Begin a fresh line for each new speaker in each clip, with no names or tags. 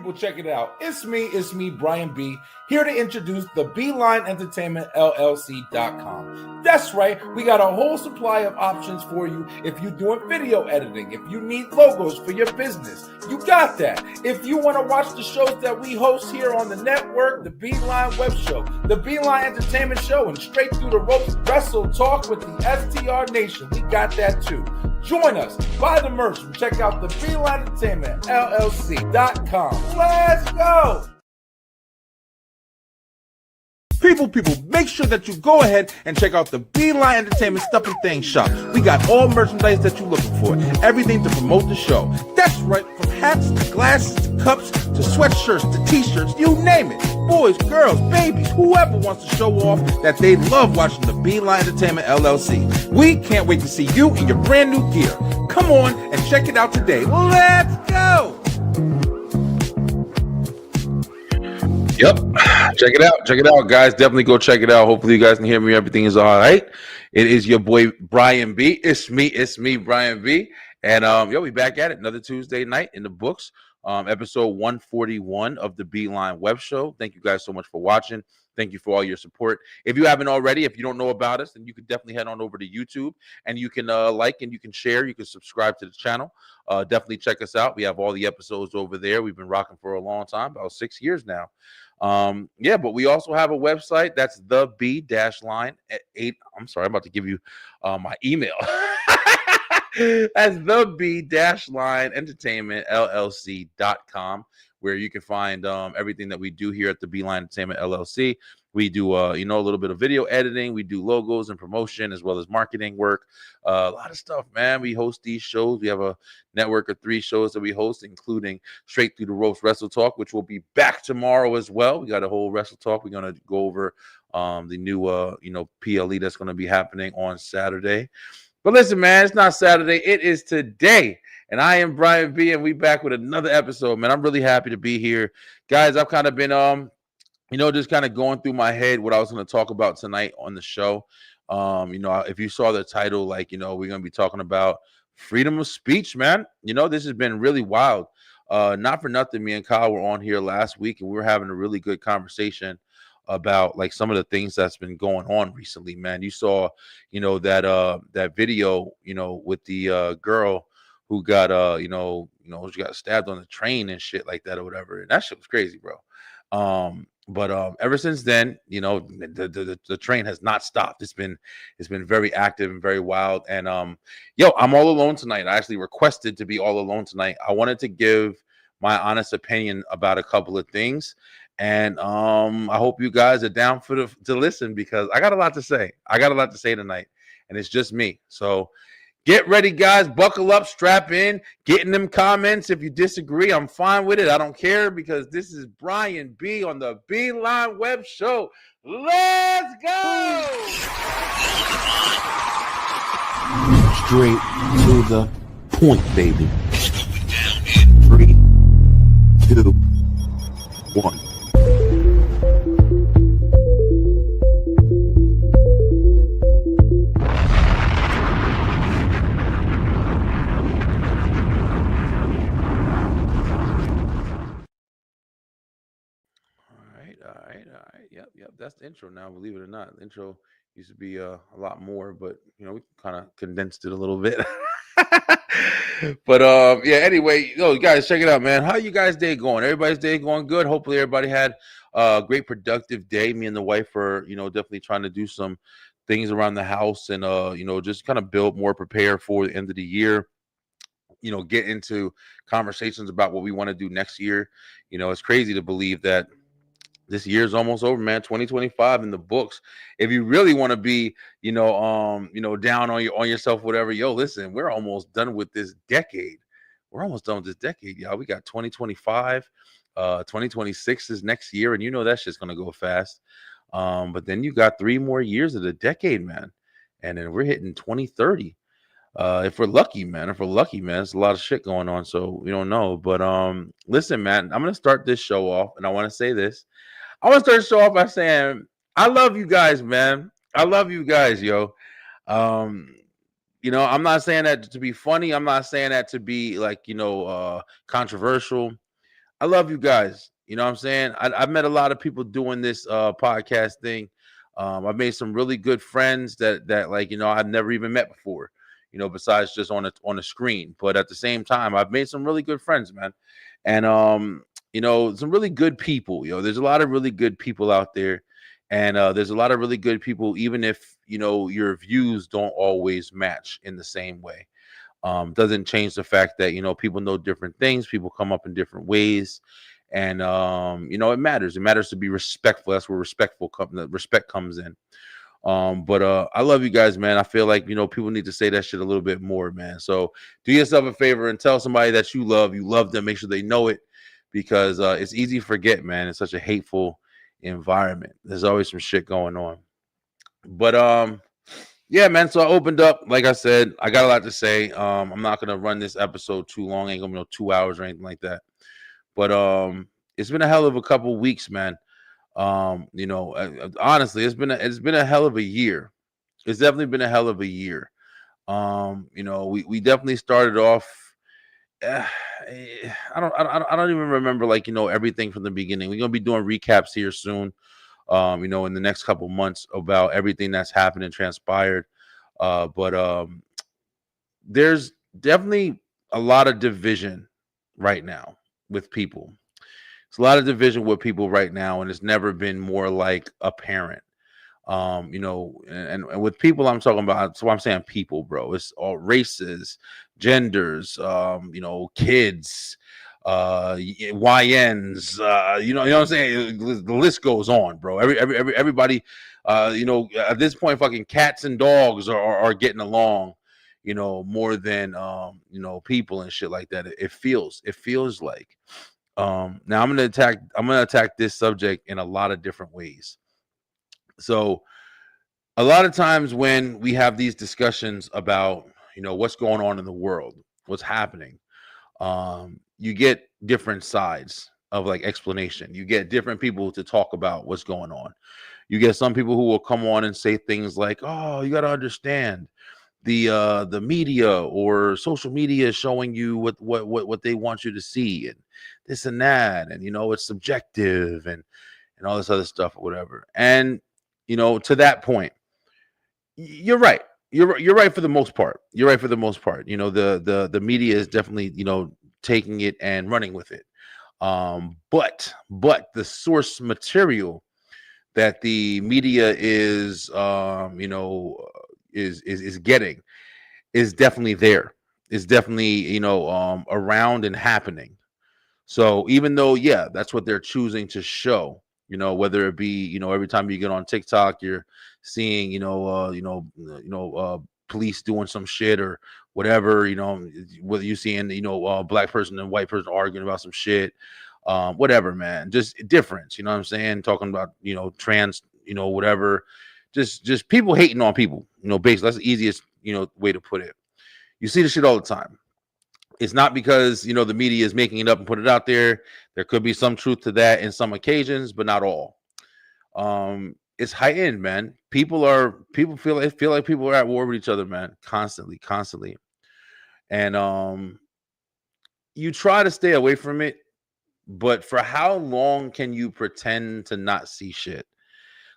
people, check it out. It's me, Brian B, here to introduce the Beeline Entertainment LLC.com. That's right, we got a whole supply of options for you if you're doing video editing, if you need logos for your business, you got that. If you want to watch the shows that we host here on the network, the Beeline Web Show, the Beeline Entertainment Show, and Straight Through the Ropes Wrestle Talk with the STR Nation, we got that too. Join us, buy the merch, and check out the Beeline Entertainment LLC.com. Let's go! People, make sure that you go ahead and check out the Beeline Entertainment Stuff and Things shop. We got all merchandise that you're looking for. Everything to promote the show. That's right, from hats to glasses to cups to sweatshirts to t-shirts, you name it. Boys, girls, babies, whoever wants to show off that they love watching the Beeline Entertainment LLC. We can't wait to see you in your brand new gear. Come on and check it out today. Let's go! Yep. Check it out, guys. Definitely go check it out. Hopefully you guys can hear me. Everything is all right. It is your boy Brian B. It's me, Brian B. And we back at it. Another Tuesday night in the books. Episode 141 of the Beeline Web Show. Thank you guys so much for watching. Thank you for all your support. If you haven't already, if you don't know about us, then you can definitely head on over to YouTube and you can like and you can share. You can subscribe to the channel. Definitely check us out. We have all the episodes over there. We've been rocking for a long time, about 6 years now. But we also have a website. That's the B-line at 8. I'm sorry, I'm about to give you my email. That's the B-line entertainment LLC.com, where you can find everything that we do here at the Beeline Entertainment LLC. We do a little bit of video editing. We do logos and promotion as well as marketing work. A lot of stuff, man. We host these shows. We have a network of 3 shows that we host, including Straight Through the Ropes Wrestle Talk, which will be back tomorrow as well. We got a whole Wrestle Talk. We're going to go over the new PLE that's going to be happening on Saturday. But listen, man, it's not Saturday. It is today. And I am Brian B, and we back with another episode, man. I'm really happy to be here. Guys, I've kind of been, just kind of going through my head what I was going to talk about tonight on the show. If you saw the title, we're going to be talking about freedom of speech, man. This has been really wild. Not for nothing, me and Kyle were on here last week, and we were having a really good conversation about some of the things that's been going on recently, man. You saw, that video, with the girl who got, she got stabbed on the train and shit like that or whatever. And that shit was crazy, bro. But ever since then, the train has not stopped. It's been very active and very wild. And I'm all alone tonight. I actually requested to be all alone tonight. I wanted to give my honest opinion about a couple of things. And I hope you guys are down to listen, because I got a lot to say. I got a lot to say tonight, and it's just me. So get ready, guys. Buckle up, strap in, get in them comments. If you disagree, I'm fine with it. I don't care, because this is Brian B on the Beeline Web Show. Let's go! Straight to the point, baby. 3, 2, 1. Yep. That's the intro now, believe it or not. The intro used to be a lot more, but we kind of condensed it a little bit. But anyway, guys, check it out, man. How you guys' day going? Everybody's day going good. Hopefully everybody had a great productive day. Me and the wife are definitely trying to do some things around the house and just kind of prepare for the end of the year. Get into conversations about what we want to do next year. It's crazy to believe that this year's almost over, man. 2025 in the books. If you really want to be, down on yourself, whatever, listen, we're almost done with this decade. We're almost done with this decade, y'all. We got 2025, 2026 is next year, and that's just gonna go fast. But then you got 3 more years of the decade, man, and then we're hitting 2030. If we're lucky, man, it's a lot of shit going on, so we don't know. But listen, man, I'm gonna start this show off, and I want to say this. I want to start the show off by saying I love you guys, man. I love you guys, yo. I'm not saying that to be funny. I'm not saying that to be controversial. I love you guys. You know what I'm saying? I've met a lot of people doing this podcast thing. I've made some really good friends that like, I've never even met before, besides just on a screen. But at the same time, I've made some really good friends, man. And some really good people. There's a lot of really good people out there. And there's a lot of really good people, even if your views don't always match in the same way. Doesn't change the fact that people know different things, people come up in different ways, and it matters to be respectful. That's where respect comes in. But I love you guys, man. I feel like people need to say that shit a little bit more, man. So do yourself a favor and tell somebody that you love them. Make sure they know it, because it's easy to forget, man. It's such a hateful environment. There's always some shit going on. But yeah, man. So I opened up, like I said, I got a lot to say. I'm not gonna run this episode too long. Ain't gonna be no 2 hours or anything like that. But it's been a hell of a couple weeks, man. Honestly, it's been a hell of a year. It's definitely been a hell of a year. We definitely started off. I don't even remember, like, everything from the beginning. We're gonna be doing recaps here soon. In the next couple months, about everything that's happened and transpired. But there's definitely a lot of division right now with people. It's a lot of division with people right now, and it's never been more like apparent. And with people, I'm talking about. So I'm saying people, bro. It's all races, genders, kids, YNs, what I'm saying. The list goes on, bro. Everybody, at this point, fucking cats and dogs are getting along, more than people and shit like that. It feels like. Now I'm gonna attack this subject in a lot of different ways. So a lot of times when we have these discussions about what's going on in the world, what's happening, you get different sides of, like, explanation. You get different people to talk about what's going on. You get some people who will come on and say things like, "Oh, you got to understand, the media or social media is showing you what they want you to see, and this and that, and it's subjective, and all this other stuff or whatever." And to that point, you're right. You're right for the most part. You're right for the most part. The media is definitely taking it and running with it. But the source material that the media is getting is definitely there. Is definitely around and happening. So even though, yeah, that's what they're choosing to show, whether it be, every time you get on TikTok, you're seeing, police doing some shit or whatever, whether you seeing, black person and white person arguing about some shit, whatever, man, just difference, what I'm saying? Talking about, trans, whatever, just people hating on people, basically. That's the easiest, way to put it. You see this shit all the time. It's not because the media is making it up and put it out there. There could be some truth to that in some occasions, but not all. It's heightened, man. People feel like people are at war with each other, man, constantly. And you try to stay away from it, but for how long can you pretend to not see shit?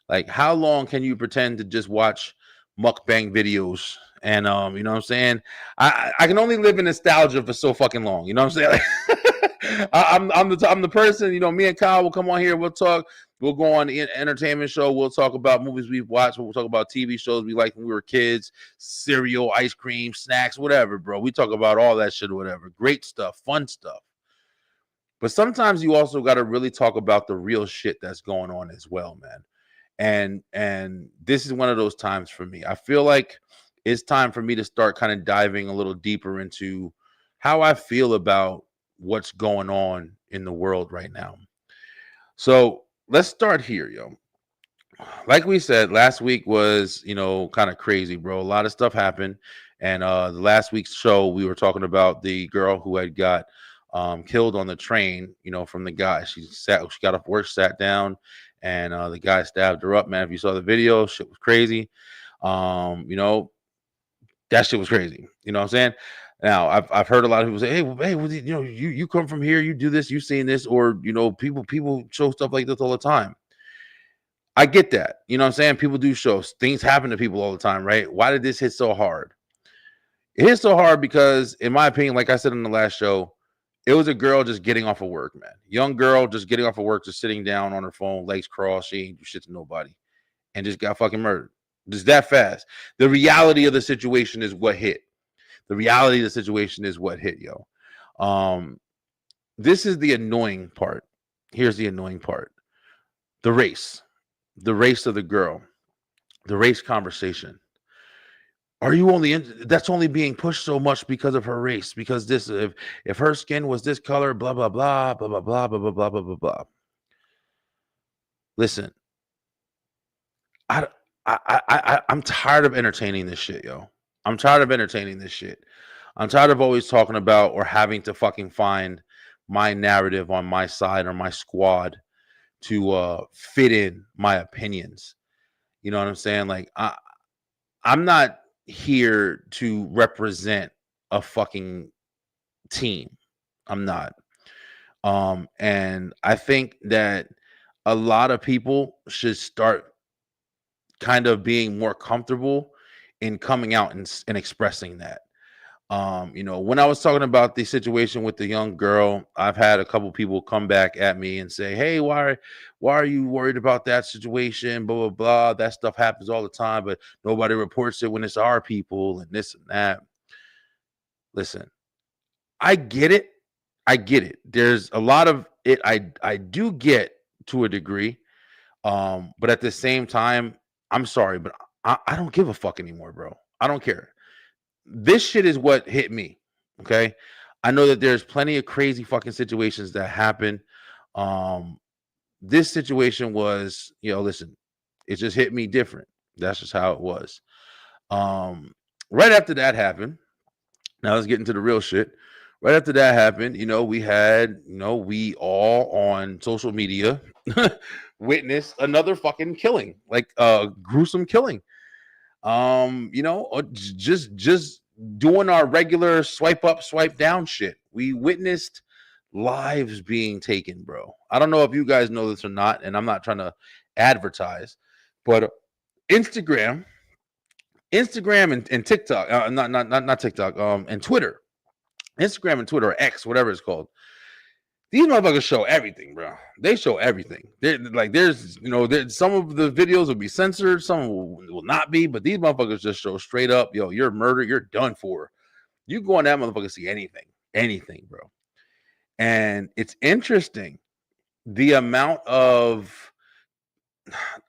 Like, how long can you pretend to just watch mukbang videos? And you know what I'm saying? I can only live in nostalgia for so fucking long. You know what I'm saying? Like, I'm the person. Me and Kyle will come on here. We'll talk. We'll go on the entertainment show. We'll talk about movies we've watched. We'll talk about TV shows we liked when we were kids, cereal, ice cream, snacks, whatever, bro. We talk about all that shit or whatever. Great stuff, fun stuff. But sometimes you also got to really talk about the real shit that's going on as well, man. And this is one of those times for me. I feel like it's time for me to start kind of diving a little deeper into how I feel about what's going on in the world right now. So let's start here, yo. Like we said, last week was, kind of crazy, bro. A lot of stuff happened. And the last week's show, we were talking about the girl who had got killed on the train, from the guy. She got off work, sat down, and the guy stabbed her up, man. If you saw the video, shit was crazy. That shit was crazy. You know what I'm saying? Now, I've heard a lot of people say, hey, well, you know, you come from here, you do this, you've seen this, or you know, people show stuff like this all the time. I get that. You know what I'm saying? People do shows. Things happen to people all the time, right? Why did this hit so hard? It hit so hard because, in my opinion, like I said in the last show, it was a girl just getting off of work, man. Young girl just getting off of work, just sitting down on her phone, legs crossed. She ain't do shit to nobody, and just got fucking murdered. Just that fast. The reality of the situation is what hit. The reality of the situation is what hit, yo. Um, this is the annoying part. Here's the annoying part. The race. The race of the girl. The race conversation. Are you only in, that's only being pushed so much because of her race? Because this, if her skin was this color, blah blah blah blah blah blah blah blah blah blah blah blah. Listen, I I'm tired of entertaining this shit, yo. I'm tired of entertaining this shit. I'm tired of always talking about or having to fucking find my narrative on my side or my squad to fit in my opinions. You know what I'm saying? Like I'm not here to represent a fucking team. I'm not. And I think that a lot of people should start kind of being more comfortable in coming out and expressing that. You know, when I was talking about the situation with the young girl, I've had a couple people come back at me and say, "Hey, why are you worried about that situation? Blah blah blah. That stuff happens all the time, but nobody reports it when it's our people and this and that." Listen, I get it. I get it. There's a lot of it I do get to a degree. But at the same time, I'm sorry, but I don't give a fuck anymore, bro. I don't care. This shit is what hit me. Okay. I know that there's plenty of crazy fucking situations that happen. Um, this situation was, you know, listen, it just hit me different. That's just how it was. Um, right after that happened, now let's get into the real shit. Right after that happened, you know, we had, you know, we all on social media witnessed another fucking killing, like gruesome killing. You know, just doing our regular swipe up, swipe down shit. We witnessed lives being taken, bro. I don't know if you guys know this or not, and I'm not trying to advertise, but Instagram, Instagram and TikTok, not TikTok, and Twitter, Instagram and Twitter, or X, whatever it's called. These motherfuckers show everything, bro. They show everything. They're like, there's, you know, some of the videos will be censored, some will not be, but these motherfuckers just show straight up, yo, you're murdered, you're done for. You go on that motherfucker, see anything, bro. And it's interesting the amount of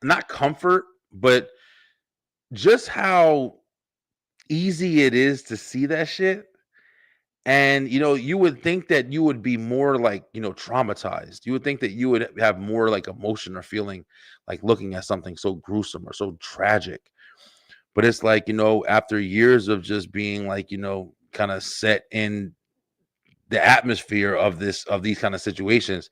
not comfort, but just how easy it is to see that shit. And you know, you would think that you would be more like, you know, traumatized. You would think that you would have more like emotion or feeling like looking at something so gruesome or so tragic. But it's like, you know, after years of just being like, you know, kind of set in the atmosphere of these kind of situations,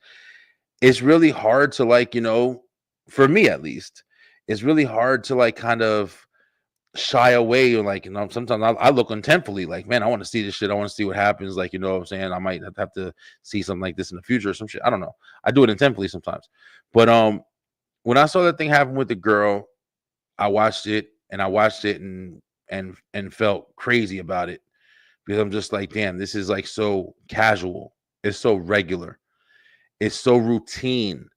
it's really hard to, like, you know, for me at least, it's really hard to like kind of shy away, or like, you know, sometimes I look intentfully like, man, I want to see this shit, I want to see what happens, like, you know what I'm saying, I might have to see something like this in the future or some shit, I don't know, I do it intently sometimes. But when I saw that thing happen with the girl, I watched it, and I watched it and felt crazy about it, because I'm just like, damn, this is like so casual, it's so regular, it's so routine.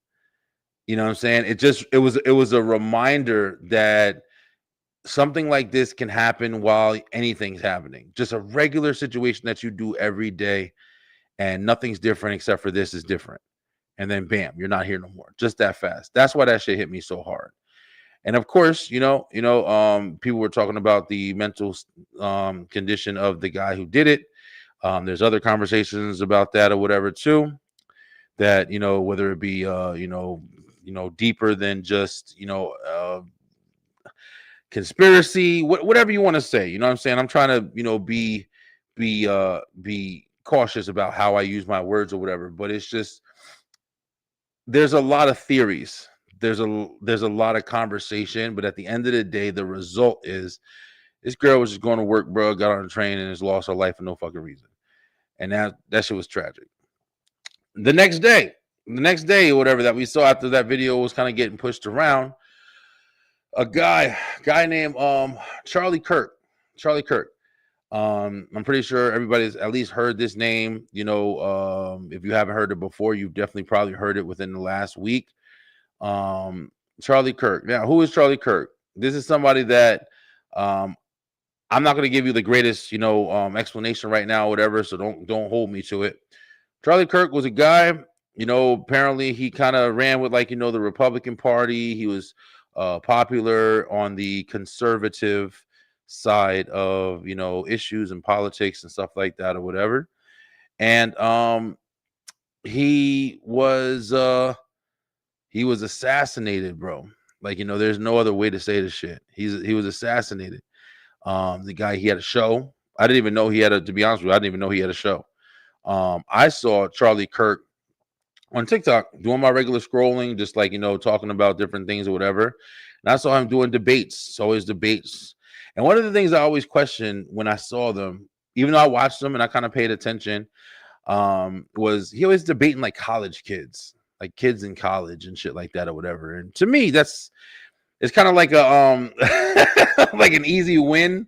You know what I'm saying? It was a reminder that something like this can happen while anything's happening. Just a regular situation that you do every day, and nothing's different except for this is different. And then bam, you're not here no more. Just that fast. That's why that shit hit me so hard. And of course, people were talking about the mental condition of the guy who did it. There's other conversations about that or whatever too. That, you know, whether it be deeper than just, conspiracy, whatever you want to say. You know what I'm saying? I'm trying to, be cautious about how I use my words or whatever, but it's just, there's a lot of theories. There's a lot of conversation, but at the end of the day, the result is This girl was just going to work, bro, got on a train and just lost her life for no fucking reason. And that shit was tragic. The next day, or whatever that we saw after that video was kind of getting pushed around, a guy named Charlie Kirk. Charlie Kirk. I'm pretty sure everybody's at least heard this name. If you haven't heard it before, you've definitely probably heard it within the last week. Charlie Kirk. Now, who is Charlie Kirk? This is somebody that I'm not going to give you the greatest, explanation right now, whatever. So don't hold me to it. Charlie Kirk was a guy, apparently he kind of ran with the Republican Party. He was popular on the conservative side of, issues and politics and stuff like that or whatever. And he was assassinated, bro. There's no other way to say this shit. He was assassinated. The guy, he had a show. I didn't even know he had to be honest with you, I didn't even know he had a show. I saw Charlie Kirk on TikTok doing my regular scrolling, just talking about different things or whatever. And I saw him doing debates. So his debates. And one of the things I always questioned when I saw them, even though I watched them and I kind of paid attention, was he always debating college kids, like kids in college and shit like that or whatever. And to me, it's kind of like a like an easy win,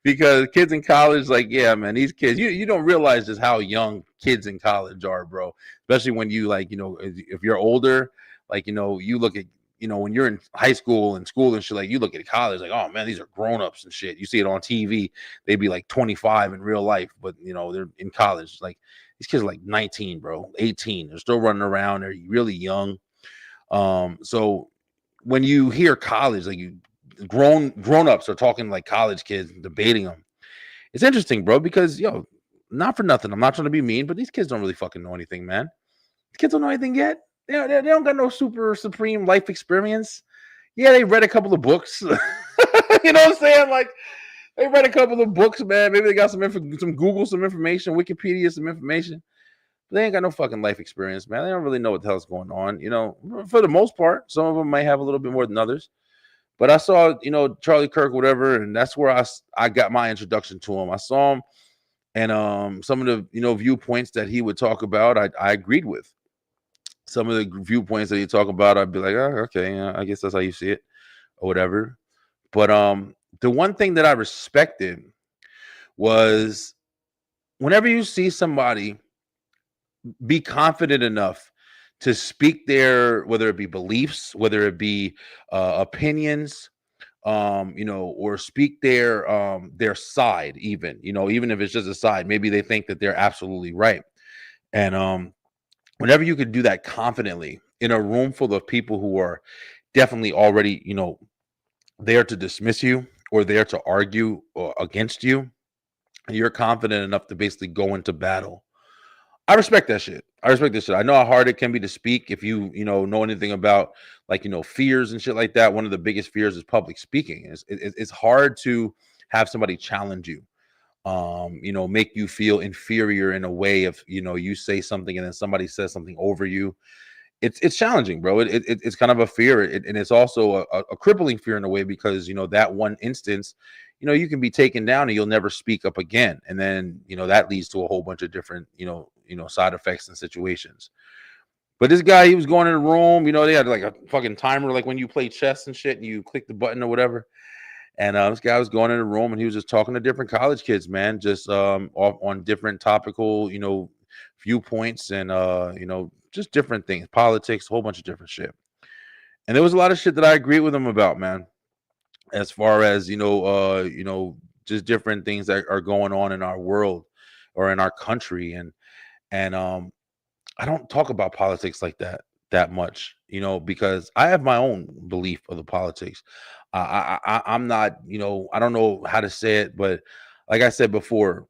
because kids in college, yeah, man, these kids, you don't realize just how young kids in college are, bro. Especially when you if you're older, you look at when you're in high school and shit, you look at college oh man, these are grown-ups and shit. You see it on TV, they'd be 25 in real life, but they're in college. These kids are 19, bro, 18. They're still running around. They're really young. So when you hear college, grown-ups are talking college kids and debating them, it's interesting, bro, because not for nothing, I'm not trying to be mean, but these kids don't really fucking know anything, man. These kids don't know anything yet. They don't got no super supreme life experience. Yeah, they read a couple of books. You know what I'm saying? They read a couple of books, man. Maybe they got some Google, some information, Wikipedia, some information. But they ain't got no fucking life experience, man. They don't really know what the hell's going on. For the most part, some of them might have a little bit more than others. But I saw, Charlie Kirk, whatever, and that's where I got my introduction to him. I saw him, and some of the viewpoints that he would talk about, I agreed with. Some of the viewpoints that he talk about, I'd be like, oh, okay, I guess that's how you see it, or whatever. But the one thing that I respected was whenever you see somebody be confident enough to speak their, whether it be beliefs, whether it be opinions, or speak their side, even if it's just a side, maybe they think that they're absolutely right. And whenever you could do that confidently in a room full of people who are definitely already, there to dismiss you or there to argue or against you, and you're confident enough to basically go into battle. I respect that shit. I respect this shit. I know how hard it can be to speak if you know anything about fears and shit like that. One of the biggest fears is public speaking. It's hard to have somebody challenge you, make you feel inferior in a way if you say something and then somebody says something over you. It's challenging, bro. It's kind of a fear, and it's also a crippling fear in a way, because that one instance, you can be taken down and you'll never speak up again, and then that leads to a whole bunch of different side effects and situations. But this guy, he was going in a room, they had a fucking timer, when you play chess and shit, and you click the button or whatever. And this guy was going in a room and he was just talking to different college kids, man, just on different topical, viewpoints and just different things, politics, a whole bunch of different shit. And there was a lot of shit that I agree with him about, man, as far as just different things that are going on in our world or in our country. And I don't talk about politics like that much, because I have my own belief of the politics. I'm not, I don't know how to say it, but like I said before,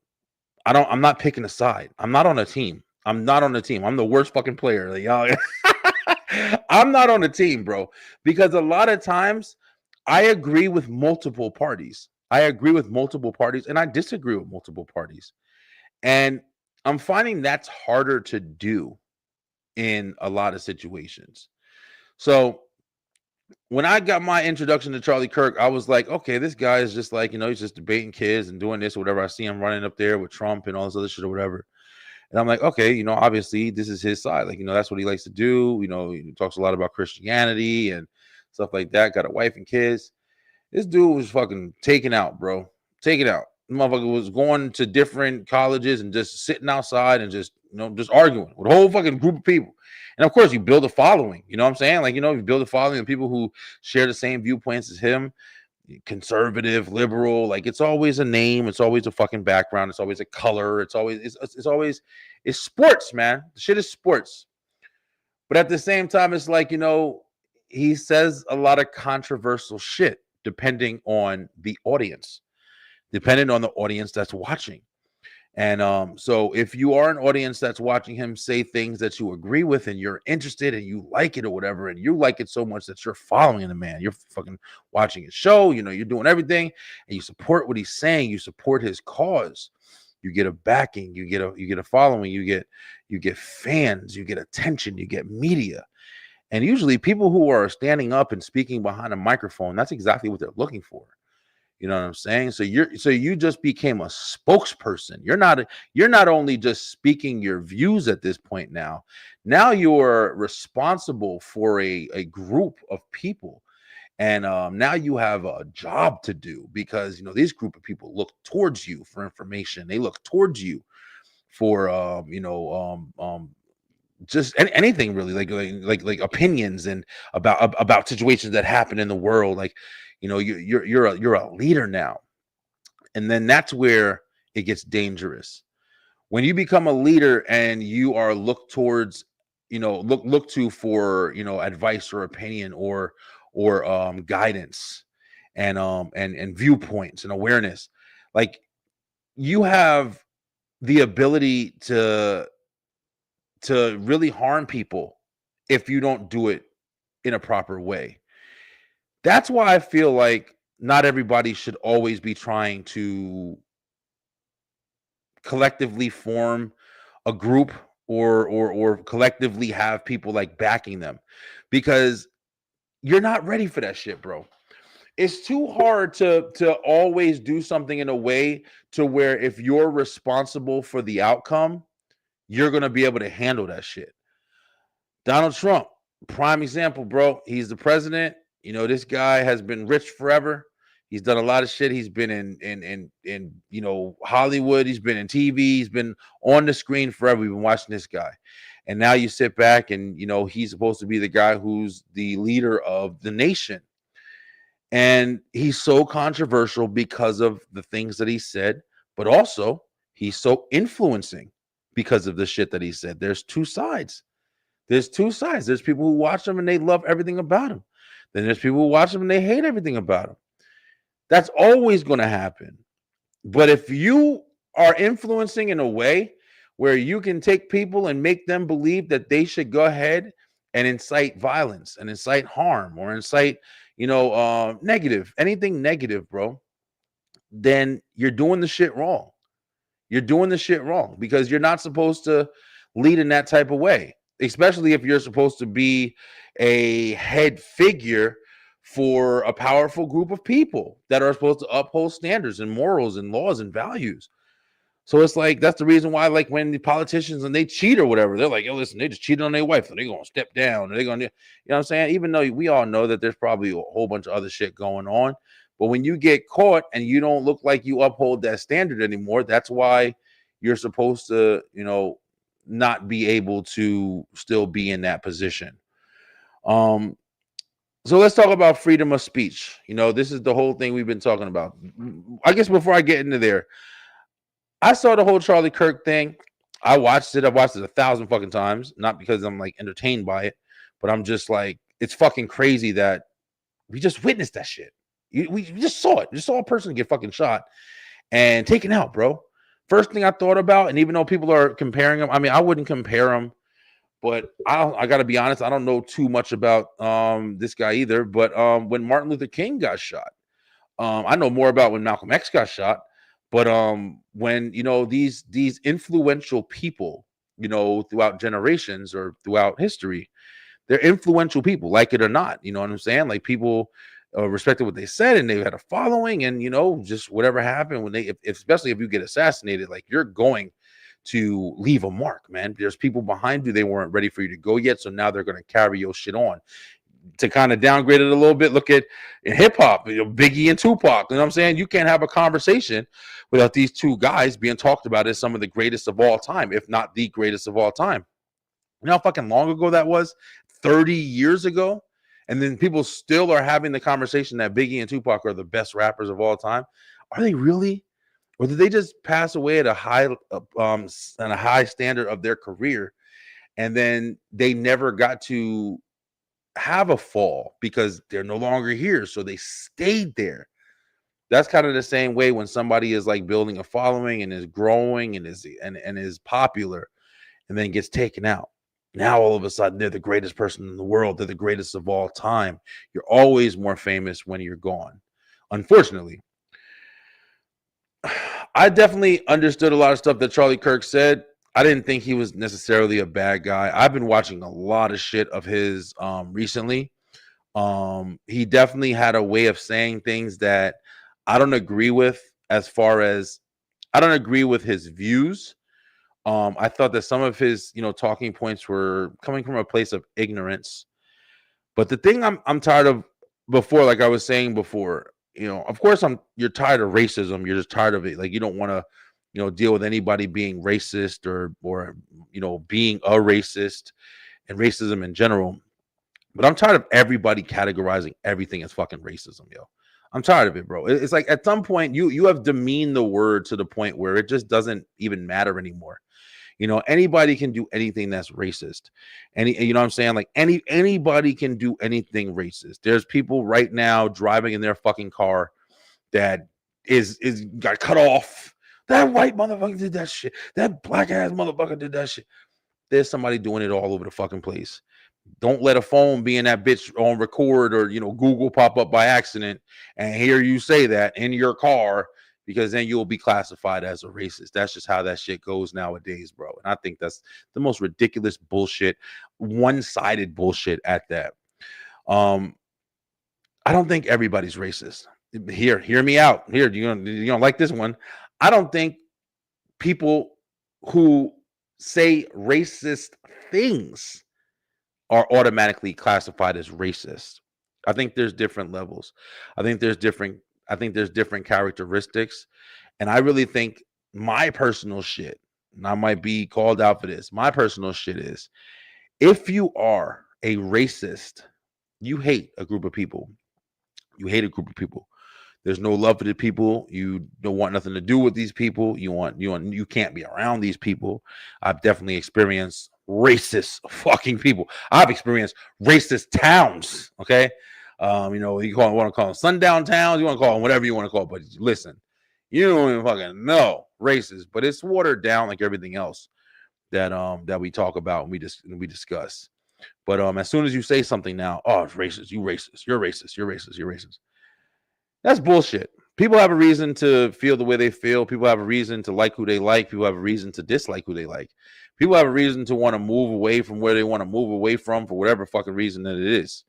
I'm not picking a side. I'm not on a team. I'm not on a team. I'm the worst fucking player. Y'all. I'm not on a team, bro, because a lot of times I agree with multiple parties. I agree with multiple parties and I disagree with multiple parties. And I'm finding that's harder to do in a lot of situations. So when I got my introduction to Charlie Kirk, I was like, okay, this guy is just like, he's just debating kids and doing this or whatever. I see him running up there with Trump and all this other shit or whatever. And I'm like, okay, obviously this is his side. Like, that's what he likes to do. He talks a lot about Christianity and stuff like that. Got a wife and kids. This dude was fucking taken out, bro. Taken out. The motherfucker was going to different colleges and just sitting outside and just, just arguing with a whole fucking group of people. And of course, you build a following. You know what I'm saying? Like, you build a following of people who share the same viewpoints as him, conservative, liberal. Like, it's always a name. It's always a fucking background. It's always a color. It's always it's sports, man. The shit is sports. But at the same time, it's like, he says a lot of controversial shit depending on the audience, depending on the audience that's watching. And so if you are an audience that's watching him say things that you agree with and you're interested and you like it or whatever, and you like it so much that you're following the man, you're fucking watching his show, you're doing everything, and you support what he's saying, you support his cause, you get a backing, you get a following, you get fans, you get attention, you get media. And usually people who are standing up and speaking behind a microphone, that's exactly what they're looking for. You know what I'm saying? So you just became a spokesperson. You're not only just speaking your views at this point now. Now you're responsible for a group of people. And now you have a job to do because these group of people look towards you for information. They look towards you for just anything really, like opinions and about situations that happen in the world. Like, you're a leader now. And then that's where it gets dangerous. When you become a leader and you are looked towards, look to for, advice or opinion or guidance and viewpoints and awareness. Like, you have the ability to really harm people if you don't do it in a proper way. That's why I feel like not everybody should always be trying to collectively form a group or collectively have people like backing them, because you're not ready for that shit, bro. It's too hard to always do something in a way to where if you're responsible for the outcome, you're going to be able to handle that shit. Donald Trump, prime example, bro. He's the president. This guy has been rich forever. He's done a lot of shit. He's been in Hollywood. He's been in TV. He's been on the screen forever. We've been watching this guy. And now you sit back and, he's supposed to be the guy who's the leader of the nation. And he's so controversial because of the things that he said, but also he's so influencing because of the shit that he said. There's two sides. There's two sides. There's people who watch him and they love everything about him. Then there's people who watch him and they hate everything about him. That's always going to happen. But if you are influencing in a way where you can take people and make them believe that they should go ahead and incite violence and incite harm or incite, anything negative, bro, then you're doing the shit wrong. You're doing the shit wrong because you're not supposed to lead in that type of way, especially if you're supposed to be a head figure for a powerful group of people that are supposed to uphold standards and morals and laws and values. So it's like, that's the reason why, like, when the politicians and they cheat or whatever, they're like, yo, listen, they just cheated on their wife, so they're going to step down. Or they're going to, what I'm saying? Even though we all know that there's probably a whole bunch of other shit going on. But when you get caught and you don't look like you uphold that standard anymore, that's why you're supposed to, not be able to still be in that position. So let's talk about freedom of speech. This is the whole thing we've been talking about. I guess before I get into there, I saw the whole Charlie Kirk thing. I watched it. I've watched it 1,000 fucking times, not because I'm like entertained by it, but I'm just like, it's fucking crazy that we just witnessed that shit. We just saw it. We just saw a person get fucking shot and taken out, bro. First thing I thought about, and even though people are comparing them, I mean, I wouldn't compare them, but I got to be honest, I don't know too much about this guy either. But when Martin Luther King got shot, I know more about when Malcolm X got shot. But when these influential people, throughout generations or throughout history, they're influential people, like it or not. You know what I'm saying? Like people respected what they said, and they had a following, and just whatever happened when they, especially if you get assassinated, like you're going to leave a mark, man. There's people behind you, they weren't ready for you to go yet, so now they're going to carry your shit on. To kind of downgrade it a little bit, look at in hip hop, Biggie and Tupac. You know what I'm saying? You can't have a conversation without these two guys being talked about as some of the greatest of all time, if not the greatest of all time. You know how fucking long ago that was? 30 years ago? And then people still are having the conversation that Biggie and Tupac are the best rappers of all time. Are they really? Or did they just pass away at a high standard of their career, and then they never got to have a fall because they're no longer here, so they stayed there? That's kind of the same way when somebody is like building a following and is growing and is popular, and then gets taken out. Now all of a sudden they're the greatest person in the world, they're the greatest of all time. You're always more famous when you're gone, unfortunately. I definitely understood a lot of stuff that Charlie Kirk said. I didn't think he was necessarily a bad guy. I've been watching a lot of shit of his recently. He definitely had a way of saying things that I don't agree with, as far as I don't agree with his views. I thought that some of his, talking points were coming from a place of ignorance. But the thing I'm tired of, before, like I was saying before, of course you're tired of racism. You're just tired of it. Like you don't want to, deal with anybody being racist or being a racist and racism in general. But I'm tired of everybody categorizing everything as fucking racism, yo. I'm tired of it, bro. It's like at some point you have demeaned the word to the point where it just doesn't even matter anymore. Anybody can do anything that's racist. You know what I'm saying? Like anybody can do anything racist. There's people right now driving in their fucking car that is got cut off. That white motherfucker did that shit. That black ass motherfucker did that shit. There's somebody doing it all over the fucking place. Don't let a phone be in that bitch on record, or Google pop up by accident and hear you say that in your car, because then you'll be classified as a racist. That's just how that shit goes nowadays, bro. And I think that's the most ridiculous bullshit, one-sided bullshit at that. I don't think everybody's racist. Hear me out. Here, you don't like this one. I don't think people who say racist things are automatically classified as racist. I think there's different levels. I think there's different characteristics. And I really think my personal shit, and I might be called out for this, my personal shit is, if you are a racist, you hate a group of people. You hate a group of people. There's no love for the people. You don't want nothing to do with these people. You can't be around these people. I've definitely experienced racist fucking people. I've experienced racist towns. Okay. You want to call them sundown towns, you want to call them whatever you want to call it, but listen, you don't even fucking know racist, but it's watered down like everything else that we talk about and we discuss. But as soon as you say something now, oh, it's racist, you're racist. That's bullshit. People have a reason to feel the way they feel. People have a reason to like who they like. People have a reason to dislike who they like. People have a reason to want to move away from where they want to move away from for whatever fucking reason that it is.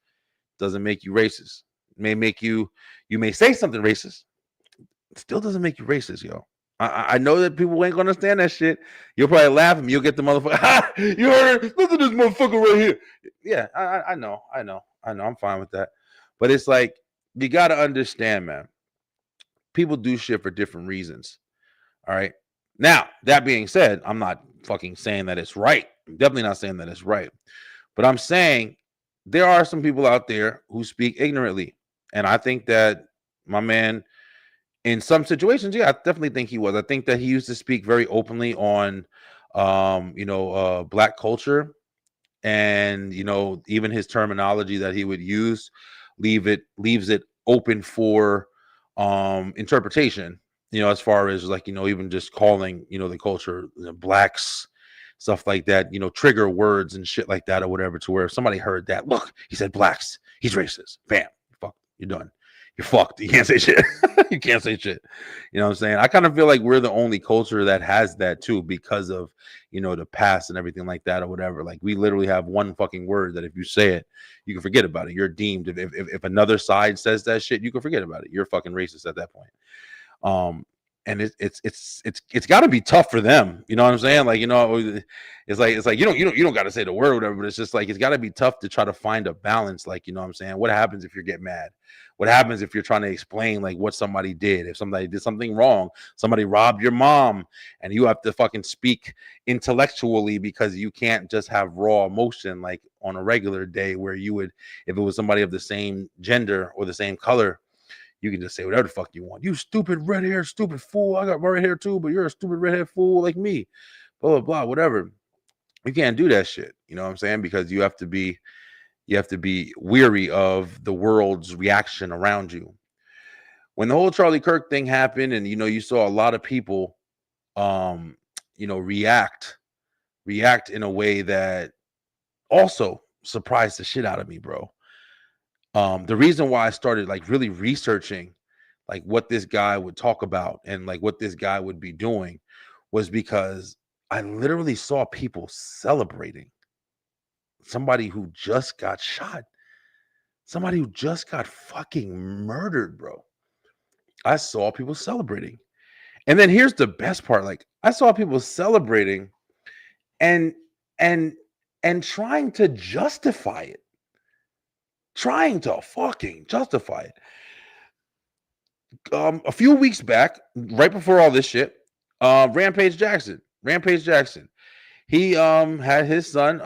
Doesn't make you racist. It may make you may say something racist. It still doesn't make you racist, yo. I know that people ain't gonna understand that shit. You'll probably laugh at me. You'll get the motherfucker. You heard it? Listen to this motherfucker right here. Yeah, I know. I'm fine with that. But it's like, you gotta understand, man. People do shit for different reasons. All right. Now, that being said, I'm not fucking saying that it's right. I'm definitely not saying that it's right. But I'm saying there are some people out there who speak ignorantly. And I think that my man, in some situations, yeah, I definitely think he was. I think that he used to speak very openly on, black culture. And, even his terminology that he would use leaves it open for interpretation, as far as like, even just calling, the culture, blacks, stuff like that, trigger words and shit like that or whatever, to where if somebody heard that, look, he said blacks, he's racist, bam, fuck, you're done. you're fucked. You can't say shit. You can't say shit. You know what I'm saying? I kind of feel like we're the only culture that has that too, because of, you know, the past and everything like that or whatever. Like we literally have one fucking word that if you say it, you can forget about it. You're deemed, if another side says that shit, you can forget about it. You're fucking racist at that point. And it's got to be tough for them. You know what I'm saying? Like, you know, it's like you don't got to say the word or whatever, but it's just like it's got to be tough to try to find a balance. Like, you know what I'm saying? What happens if you get mad? What happens if you're trying to explain like what somebody did? If somebody did something wrong, somebody robbed your mom, and you have to fucking speak intellectually because you can't just have raw emotion like on a regular day where you would, if it was somebody of the same gender or the same color, you can just say whatever the fuck you want. You stupid red hair, stupid fool. I got red hair too, but you're a stupid redhead fool like me. Blah blah blah. Whatever. You can't do that shit. You know what I'm saying? Because you have to be weary of the world's reaction around you. When the whole Charlie Kirk thing happened, and you know, you saw a lot of people you know, react in a way that also surprised the shit out of me, bro. The reason why I started like really researching like what this guy would talk about and like what this guy would be doing was because I literally saw people celebrating somebody who just got shot, somebody who just got fucking murdered, bro. I saw people celebrating. And then here's the best part, like I saw people celebrating and and trying to justify it. Trying to fucking justify it. A few weeks back, right before all this shit, Rampage Jackson, he had his son,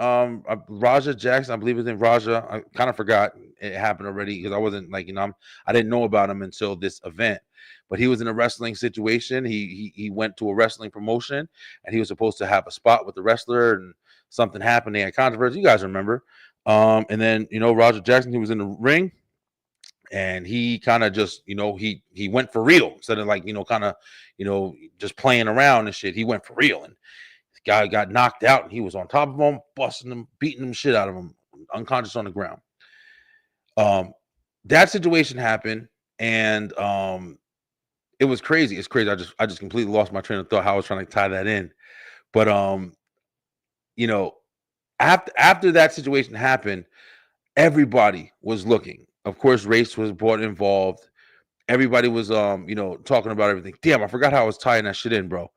Raja Jackson, I believe his name Raja. I kind of forgot it happened already because I wasn't like, you know, I didn't know about him until this event. But he was in a wrestling situation. He went to a wrestling promotion and he was supposed to have a spot with the wrestler, and something happened. They had controversy. You guys remember? And then, you know, Raja Jackson, he was in the ring and he kind of just, you know, he went for real instead of like, you know, kind of, you know, just playing around and shit. He went for real, and the guy got knocked out, and he was on top of him, busting him, beating him shit out of him, unconscious on the ground. That situation happened, and it was crazy. It's crazy. I just completely lost my train of thought how I was trying to tie that in. But you know, after that situation happened, everybody was looking. Of course, race was brought involved. Everybody was you know, talking about everything. Damn, I forgot how I was tying that shit in, bro.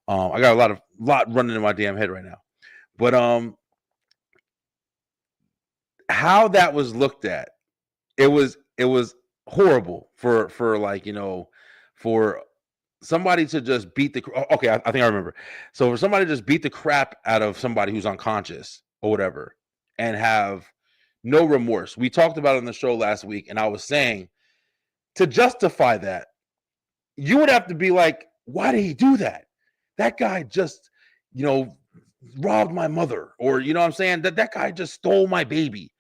I got a lot running in my damn head right now. But how that was looked at, it was horrible for like, you know, for somebody to just beat the okay, I think I remember. So for somebody to just beat the crap out of somebody who's unconscious or whatever and have no remorse. We talked about it on the show last week, and I was saying to justify that, you would have to be like, why did he do that? That guy just, you know, robbed my mother, or you know what I'm saying? That guy just stole my baby.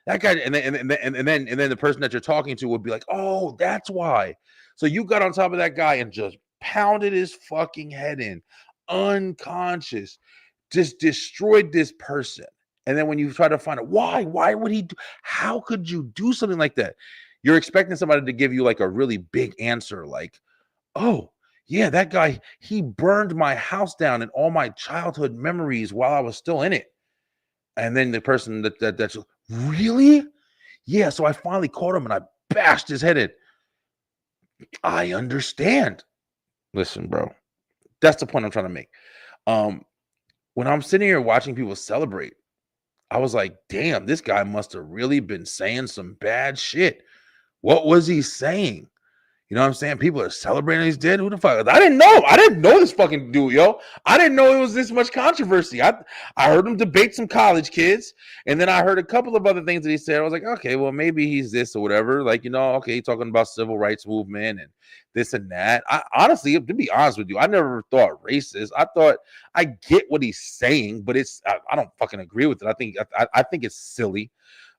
That guy, and then the person that you're talking to would be like, oh, that's why. So you got on top of that guy and just pounded his fucking head in, unconscious, just destroyed this person. And then when you try to find out why would he do, how could you do something like that? You're expecting somebody to give you like a really big answer, like, oh, yeah, that guy, he burned my house down and all my childhood memories while I was still in it. And then the person that's really, yeah. So I finally caught him and I bashed his head in. I understand. Listen, bro, that's the point I'm trying to make. When I'm sitting here watching people celebrate, I was like, damn, this guy must have really been saying some bad shit. What was he saying? You know what I'm saying? People are celebrating he's dead. Who the fuck? I didn't know. I didn't know this fucking dude, yo. I didn't know it was this much controversy. I heard him debate some college kids, and then I heard a couple of other things that he said. I was like, okay, well, maybe he's this or whatever. Like, you know, okay, talking about civil rights movement and this and that. I honestly, to be honest with you, I never thought racist. I thought I get what he's saying, but I don't fucking agree with it. I think it's silly.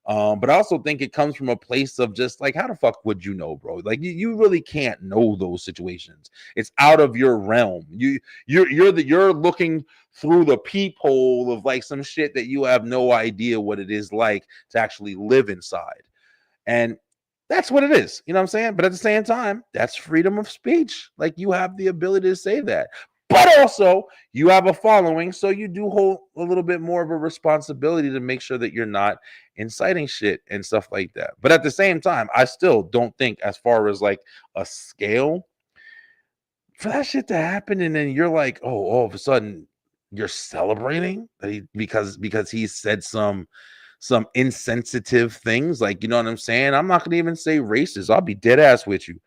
But I also think it comes from a place of just like, how the fuck would you know, bro? Like you really can't know those situations. It's out of your realm. You're looking through the peephole of like some shit that you have no idea what it is like to actually live inside. And That's what it is. You know what I'm saying? But at the same time, that's freedom of speech. Like, you have the ability to say that. But also, you have a following, so you do hold a little bit more of a responsibility to make sure that you're not inciting shit and stuff like that. But at the same time, I still don't think, as far as like a scale, for that shit to happen, and then you're like, oh, all of a sudden you're celebrating that because he said some insensitive things, like, you know what I'm saying? I'm not gonna even say racist. I'll be dead ass with you,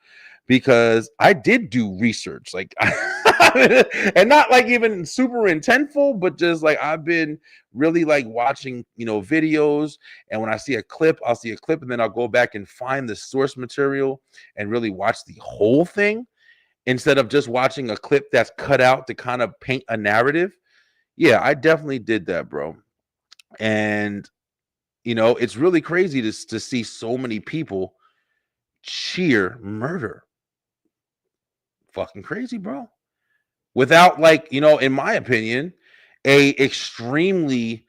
because I did do research, like, and not like even super intentful, but just like I've been really like watching, videos. And when I see a clip, I'll see a clip, and then I'll go back and find the source material and really watch the whole thing instead of just watching a clip that's cut out to kind of paint a narrative. Yeah, I definitely did that, bro. And it's really crazy to see so many people cheer murder. Fucking crazy, bro. Without, like, in my opinion, a extremely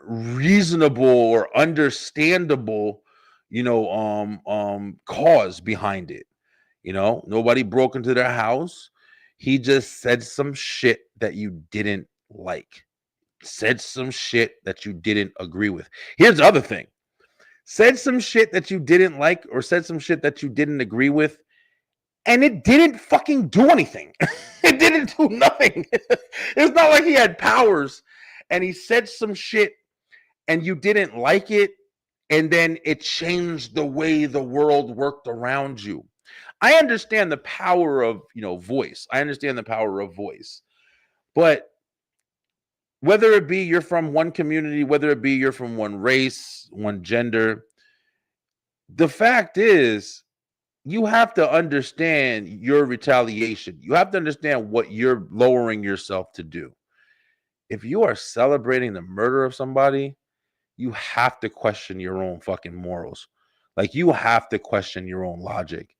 reasonable or understandable, cause behind it. Nobody broke into their house. He just said some shit that you didn't like. Said some shit that you didn't agree with. Here's the other thing. Said some shit that you didn't like, or said some shit that you didn't agree with, and it didn't fucking do anything. It didn't do nothing. It's not like he had powers and he said some shit and you didn't like it, and then it changed the way the world worked around you. I understand the power of, voice. I understand the power of voice. But whether it be you're from one community, whether it be you're from one race, one gender, the fact is, you have to understand your retaliation. You have to understand what you're lowering yourself to do. If you are celebrating the murder of somebody, you have to question your own fucking morals. Like, you have to question your own logic.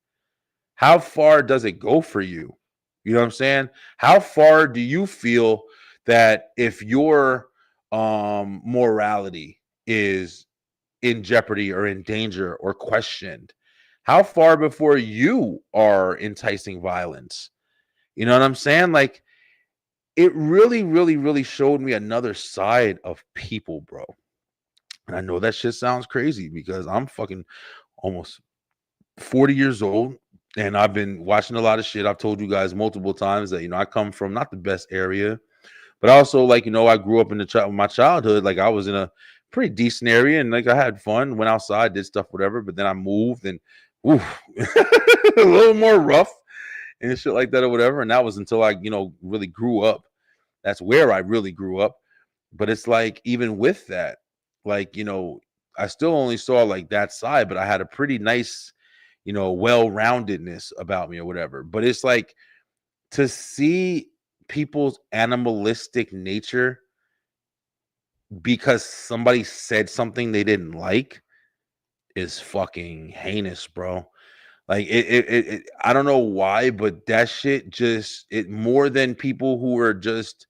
How far does it go for you? You know what I'm saying? How far do you feel that if your morality is in jeopardy or in danger or questioned, how far before you are enticing violence? You know what I'm saying? Like, it really, really, really showed me another side of people, bro. And I know that shit sounds crazy because I'm fucking almost 40 years old, and I've been watching a lot of shit. I've told you guys multiple times that, I come from not the best area, but also, like, I grew up in my childhood. Like, I was in a pretty decent area, and like I had fun, went outside, did stuff, whatever. But then I moved, and oof, a little more rough and shit like that or whatever. And that was until I, really grew up. That's where I really grew up. But it's like, even with that, like, I still only saw like that side, but I had a pretty nice, well-roundedness about me or whatever. But it's like, to see people's animalistic nature because somebody said something they didn't like is fucking heinous, bro. Like, I don't know why, but that shit just, it more than people who are just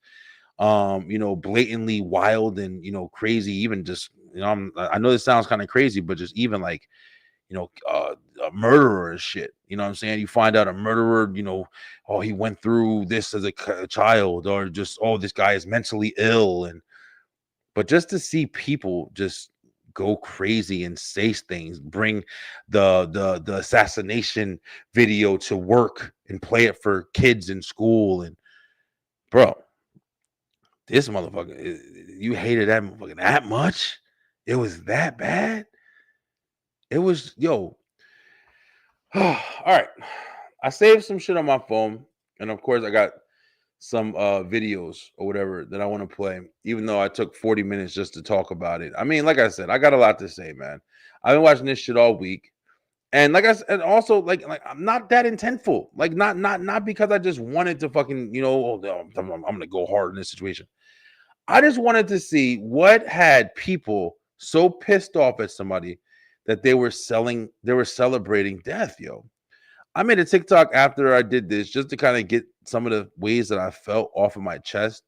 blatantly wild and, crazy. Even just, I know this sounds kind of crazy, but just even like, a murderer and shit. You know what I'm saying? You find out a murderer, oh, he went through this as a child, or just, oh, this guy is mentally ill. But just to see people just go crazy and say things, bring the assassination video to work and play it for kids in school, and bro, this motherfucker, you hated that motherfucker that much? It was that bad? It was, yo. All right. I saved some shit on my phone, and of course I got some videos or whatever that I want to play, even though I took 40 minutes just to talk about it. I mean, like I said, I got a lot to say, man. I've been watching this shit all week. And like I said, and also like I'm not that intentful. Like, not because I just wanted to fucking, oh, no, I'm gonna go hard in this situation. I just wanted to see what had people so pissed off at somebody that they were celebrating death, yo. I made a TikTok after I did this just to kind of get some of the ways that I felt off of my chest.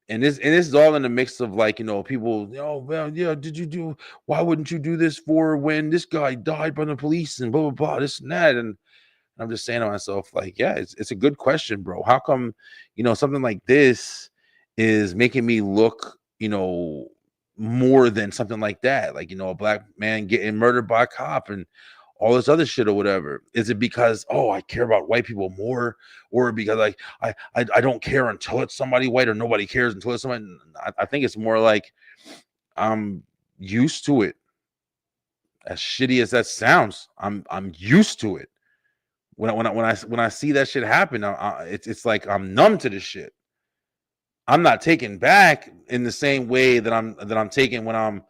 And this is all in the mix of like, people, well, yeah, why wouldn't you do this for when this guy died by the police and blah blah blah, this and that. And I'm just saying to myself, like, yeah, it's a good question, bro. How come, something like this is making me look, more than something like that? Like, a black man getting murdered by a cop and all this other shit or whatever. Is it because, oh, I care about white people more, or because like I don't care until it's somebody white, or nobody cares until it's somebody? I think it's more like I'm used to it. As shitty as that sounds, I'm used to it. When I see that shit happen, it's like I'm numb to this shit. I'm not taken back in the same way that I'm taken when I'm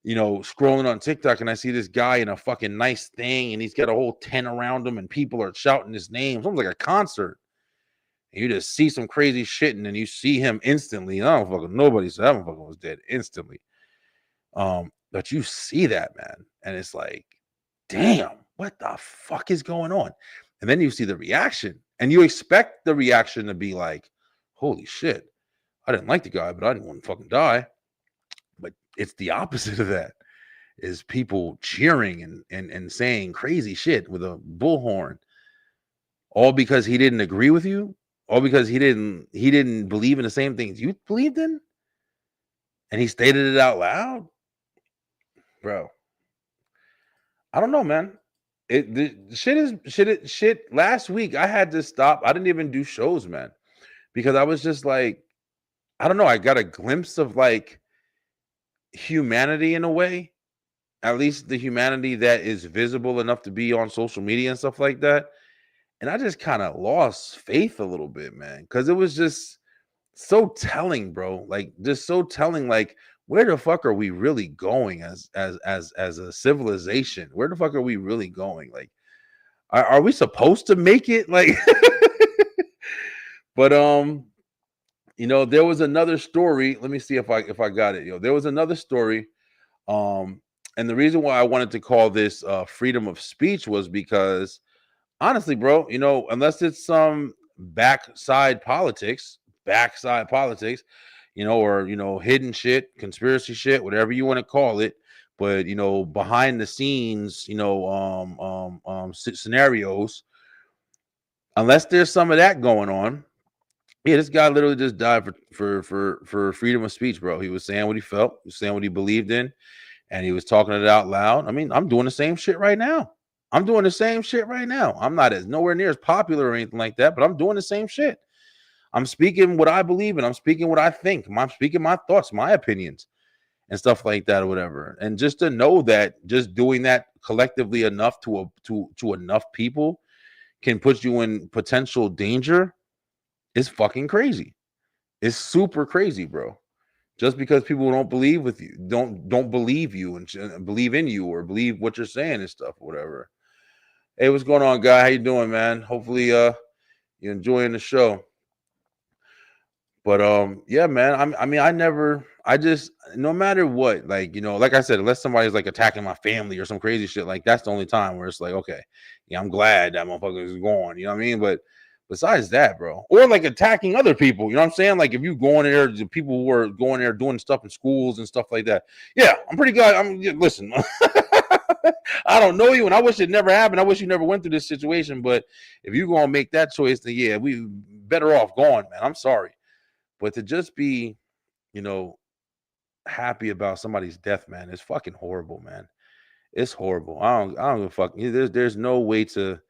scrolling on TikTok and I see this guy in a fucking nice thing and he's got a whole tent around him and people are shouting his name. It's almost like a concert. And you just see some crazy shit and then you see him instantly. And I don't fucking nobody said that motherfucker was dead instantly. But you see that, man, and it's like, damn, what the fuck is going on? And then you see the reaction, and you expect the reaction to be like, holy shit, I didn't like the guy, but I didn't want to fucking die. But it's the opposite of that. Is people cheering and saying crazy shit with a bullhorn, all because he didn't agree with you, all because he didn't believe in the same things you believed in, and he stated it out loud. Bro, I don't know, man. The shit. Last week I had to stop. I didn't even do shows, man, because I was just like, I don't know. I got a glimpse of like humanity in a way, at least the humanity that is visible enough to be on social media and stuff like that. And I just kind of lost faith a little bit, man, because it was just so telling, bro. Like, just so telling. Like, where the fuck are we really going as a civilization? Where the fuck are we really going? Like, are we supposed to make it? Like, but there was another story. Let me see if I got it. There was another story. And the reason why I wanted to call this freedom of speech was because honestly, bro, unless it's some backside politics, or hidden shit, conspiracy shit, whatever you want to call it, but behind the scenes, scenarios, unless there's some of that going on. Yeah, this guy literally just died for freedom of speech, bro. He was saying what he felt, he was saying what he believed in, and he was talking it out loud. I mean, I'm doing the same shit right now. I'm not as nowhere near as popular or anything like that, but I'm doing the same shit. I'm speaking what I believe in. I'm speaking what I think. I'm speaking my thoughts, my opinions, and stuff like that, or whatever. And just to know that just doing that collectively enough to enough people can put you in potential danger is fucking crazy. It's super crazy, bro. Just because people don't believe with you, don't believe you and believe in you or believe what you're saying and stuff, or whatever. Hey, what's going on, guy? How you doing, man? Hopefully, you're enjoying the show. But yeah, man. I just, no matter what, like, like I said, unless somebody's like attacking my family or some crazy shit, like that's the only time where it's like, okay, yeah, I'm glad that motherfucker is gone. You know what I mean? But besides that, bro, or like attacking other people, you know what I'm saying? Like if you go in there, the people who are going there doing stuff in schools and stuff like that. Yeah, I'm pretty good. Listen, I don't know you, and I wish it never happened. I wish you never went through this situation. But if you're gonna make that choice, then yeah, we better off going, man. I'm sorry. But to just be, happy about somebody's death, man, it's fucking horrible, man. It's horrible. I don't give a fuck. There's no way to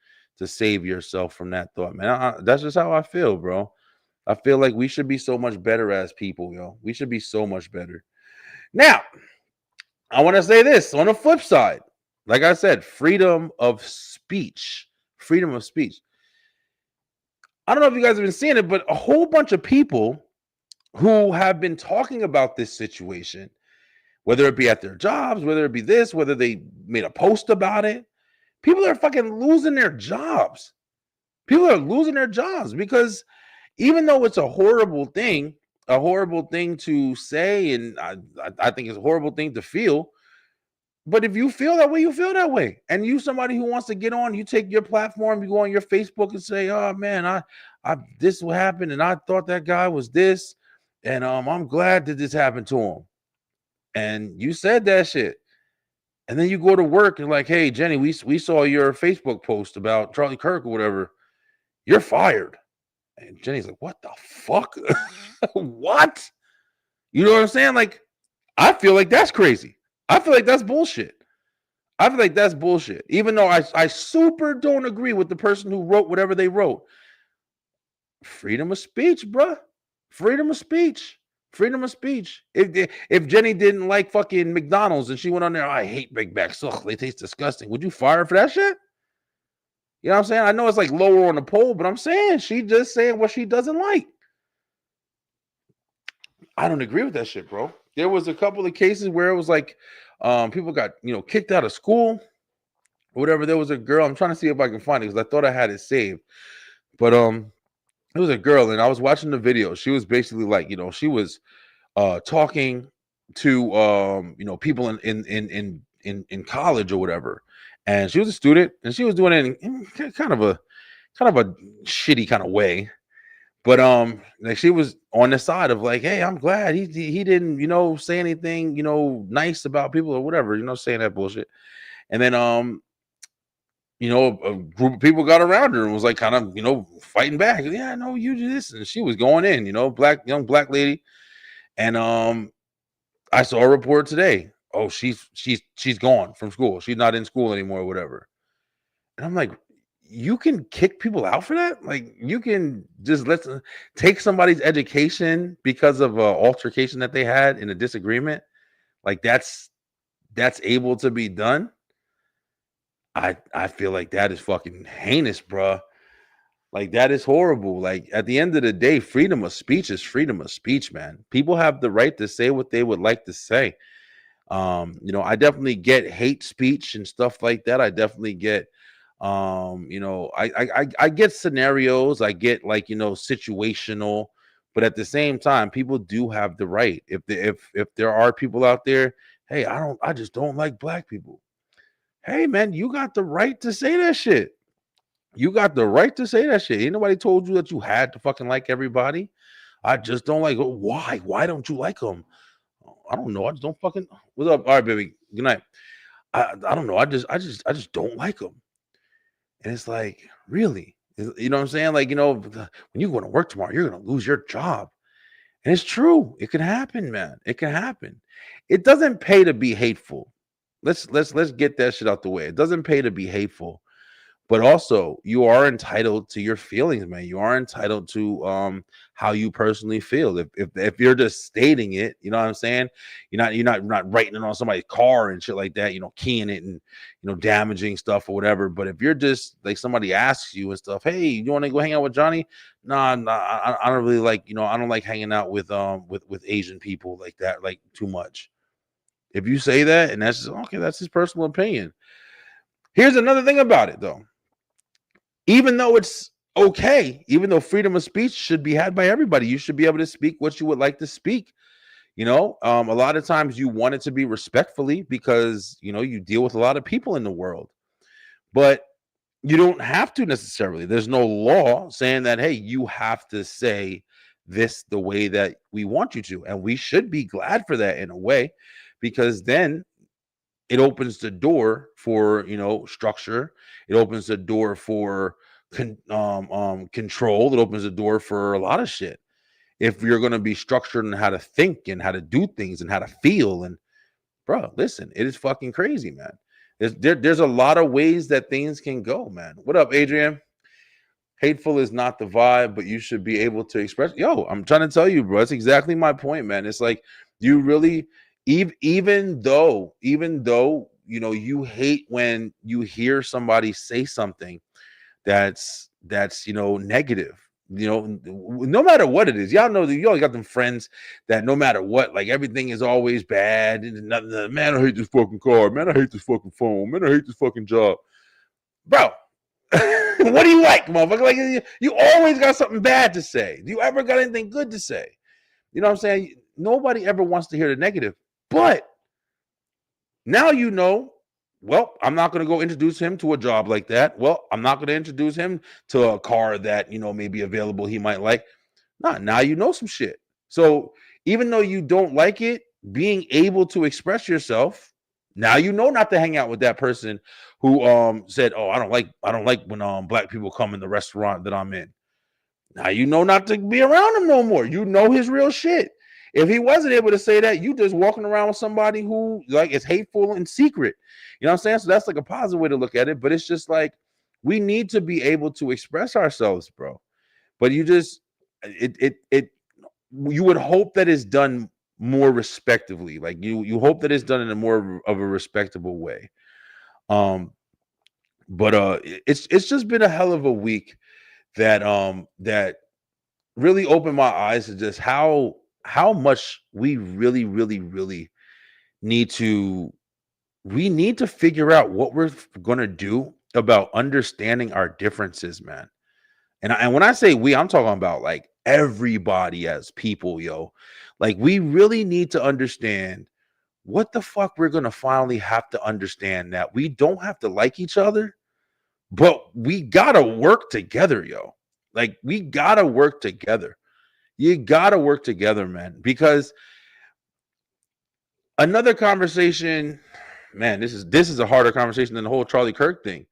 save yourself from that thought, man. That's just how I feel, bro. I feel like we should be so much better as people, We should be so much better. Now, I want to say this on the flip side. Like I said, freedom of speech. Freedom of speech. I don't know if you guys have been seeing it, but a whole bunch of people who have been talking about this situation, whether it be at their jobs, whether it be this, whether they made a post about it, people are fucking losing their jobs. People are losing their jobs because even though it's a horrible thing to say, and I think it's a horrible thing to feel, but if you feel that way, you feel that way. And you, somebody who wants to get on, you take your platform, you go on your Facebook and say, oh man, I this what happened, and I thought that guy was this. And I'm glad that this happened to him. And you said that shit. And then you go to work and like, hey, Jenny, we saw your Facebook post about Charlie Kirk or whatever. You're fired. And Jenny's like, what the fuck? What? You know what I'm saying? Like, I feel like that's crazy. I feel like that's bullshit. I feel like that's bullshit. Even though I super don't agree with the person who wrote whatever they wrote. Freedom of speech, bruh. Freedom of speech. Freedom of speech. If Jenny didn't like fucking McDonald's and she went on there, I hate Big Macs. Ugh, they taste disgusting. Would you fire her for that shit? You know what I'm saying? I know it's like lower on the poll, but I'm saying she just saying what she doesn't like. I don't agree with that shit, bro. There was a couple of cases where it was like people got, kicked out of school or whatever. There was a girl. I'm trying to see if I can find it because I thought I had it saved. But it was a girl, and I was watching the video. She was basically like, she was talking to people in college or whatever. And she was a student, and she was doing it in kind of a shitty kind of way. But like she was on the side of like, hey, I'm glad he didn't, say anything, nice about people or whatever, saying that bullshit. And then a group of people got around her and was like kind of, fighting back. Yeah, no, you do this. And she was going in, young black lady. And I saw a report today. Oh, she's gone from school. She's not in school anymore or whatever. And I'm like, you can kick people out for that? Like, you can just take somebody's education because of an altercation that they had in a disagreement. Like that's able to be done. I feel like that is fucking heinous, bruh. Like that is horrible. Like at the end of the day, freedom of speech is freedom of speech, man. People have the right to say what they would like to say. I definitely get hate speech and stuff like that. I definitely get I get scenarios, I get like, situational, but at the same time, people do have the right. If there are people out there, hey, I just don't like black people. Hey man, you got the right to say that shit. You got the right to say that shit. Ain't nobody told you that you had to fucking like everybody. I just don't like. Why? Why don't you like them? I don't know. I just don't fucking. What's up? All right, baby. Good night. I don't know. I just don't like them. And it's like, really? You know what I'm saying? Like, when you go to work tomorrow, you're gonna lose your job. And it's true. It can happen, man. It can happen. It doesn't pay to be hateful. Let's get that shit out the way. It doesn't pay to be hateful. But also, you are entitled to your feelings, man. You are entitled to how you personally feel. If you're just stating it, you know what I'm saying? You're not writing it on somebody's car and shit like that, keying it and damaging stuff or whatever. But if you're just like somebody asks you and stuff, hey, you want to go hang out with Johnny? Nah, I don't really like, I don't like hanging out with Asian people like that, like too much. If you say that and that's okay, that's his personal opinion. Here's another thing about it though. Even though it's okay, even though freedom of speech should be had by everybody, you should be able to speak what you would like to speak. A lot of times you want it to be respectfully because, you deal with a lot of people in the world, but you don't have to necessarily. There's no law saying that, hey, you have to say this the way that we want you to. And we should be glad for that in a way, because then it opens the door for structure. It opens the door for control. It opens the door for a lot of shit. If you're going to be structured in how to think and how to do things and how to feel, and bro, listen, it is fucking crazy, man. There's a lot of ways that things can go, man. What up, Adrian? Hateful is not the vibe, but you should be able to express. Yo, I'm trying to tell you, bro. That's exactly my point, man. It's like you really, even though you hate when you hear somebody say something that's negative. No matter what it is, y'all know that you all got them friends that no matter what, like everything is always bad. Man, I hate this fucking car. Man, I hate this fucking phone. Man, I hate this fucking job, bro. What do you like, motherfucker? Like you always got something bad to say. Do you ever got anything good to say? You know what I'm saying? Nobody ever wants to hear the negative. But now well, I'm not going to go introduce him to a job like that. Well, I'm not going to introduce him to a car that, may be available he might like. Nah, now you know some shit. So even though you don't like it, being able to express yourself, now you know not to hang out with that person who said, "Oh, I don't like when black people come in the restaurant that I'm in." Now you know not to be around him no more. You know his real shit. If he wasn't able to say that, you just walking around with somebody who like is hateful and secret. You know what I'm saying? So that's like a positive way to look at it. But it's just like we need to be able to express ourselves, bro. But you just it you would hope that it's done more respectively. Like you hope that it's done in a more of a respectable way. Um, but it's just been a hell of a week that really opened my eyes to just how much we really need to figure out what we're going to do about understanding our differences, man. And when I say we, I'm talking about like everybody as people, yo. Like we really need to understand what the fuck we're going to finally have to understand, that we don't have to like each other, but we got to work together, yo. Like we got to work together. You got to work together, man, because another conversation, man, this is a harder conversation than the whole Charlie Kirk thing.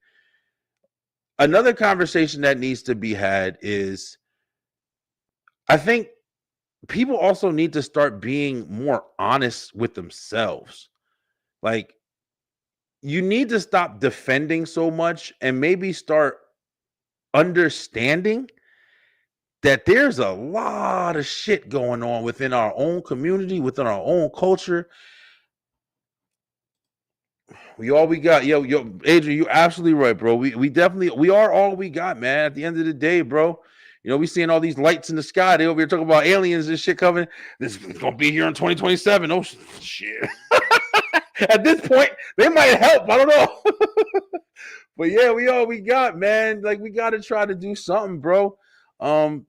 Another conversation that needs to be had is, I think people also need to start being more honest with themselves. Like you need to stop defending so much and maybe start understanding that there's a lot of shit going on within our own community, within our own culture. We got, yo, Adrian, you're absolutely right, bro. We definitely we are all we got, man. At the end of the day, bro. You know, we seeing all these lights in the sky. They over here talking about aliens and shit coming. This is gonna be here in 2027. Oh shit. At this point, they might help. I don't know. But yeah, we all we got, man. Like we gotta try to do something, bro. Um,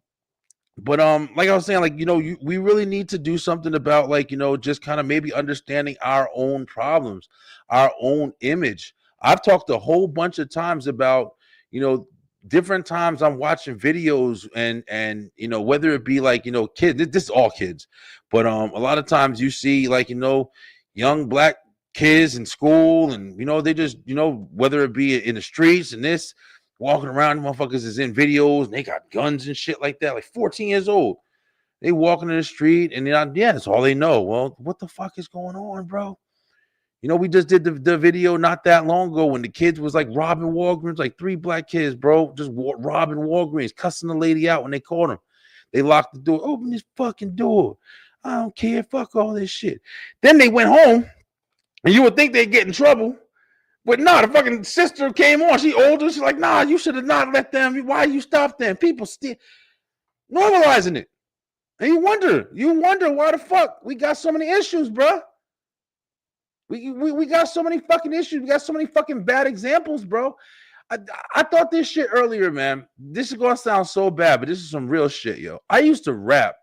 but like I was saying, like we really need to do something about, like, just kind of maybe understanding our own problems, our own image. I've talked a whole bunch of times about, you know different times I'm watching videos, and whether it be like, kids, this is all kids, but a lot of times you see, like, young black kids in school, and they just, whether it be in the streets and this, walking around, motherfuckers is in videos and they got guns and shit like that, like 14 years old. They walking in the street and yeah, that's all they know. Well, what the fuck is going on, bro? We just did the video not that long ago when the kids was like robbing Walgreens, like 3 black kids, bro, just robbing Walgreens, cussing the lady out when they caught them. They locked the door. Open this fucking door. I don't care. Fuck all this shit. Then they went home, and you would think they'd get in trouble. But nah, the fucking sister came on. She older. She's like, nah, you should have not let them. Why you stop them? People still normalizing it. And you wonder why the fuck we got so many issues, bro. We got so many fucking issues. We got so many fucking bad examples, bro. I thought this shit earlier, man. This is gonna sound so bad, but this is some real shit, yo. I used to rap.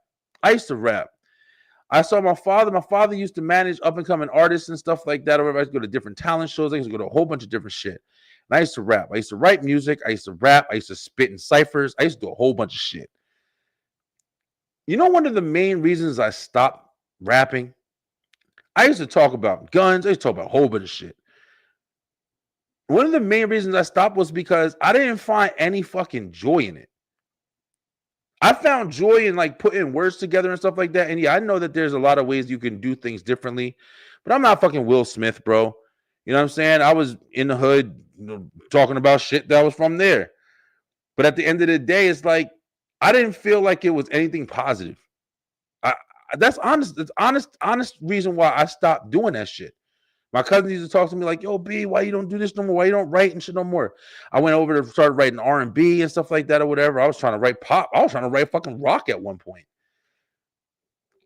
I saw my father. My father used to manage up and coming artists and stuff like that. I used to go to different talent shows. I used to go to a whole bunch of different shit. And I used to rap. I used to write music. I used to rap. I used to spit in ciphers. I used to do a whole bunch of shit. One of the main reasons I stopped rapping, I used to talk about guns. I used to talk about a whole bunch of shit. One of the main reasons I stopped was because I didn't find any fucking joy in it. I found joy in like putting words together and stuff like that. And yeah, I know that there's a lot of ways you can do things differently, but I'm not fucking Will Smith, bro. You know what I'm saying? I was in the hood, talking about shit that was from there. But at the end of the day, it's like I didn't feel like it was anything positive. That's honest. It's honest reason why I stopped doing that shit. My cousin used to talk to me like, "Yo, B, why you don't do this no more? Why you don't write and shit no more?" I went over to start writing R&B and stuff like that or whatever. I was trying to write pop. I was trying to write fucking rock at one point.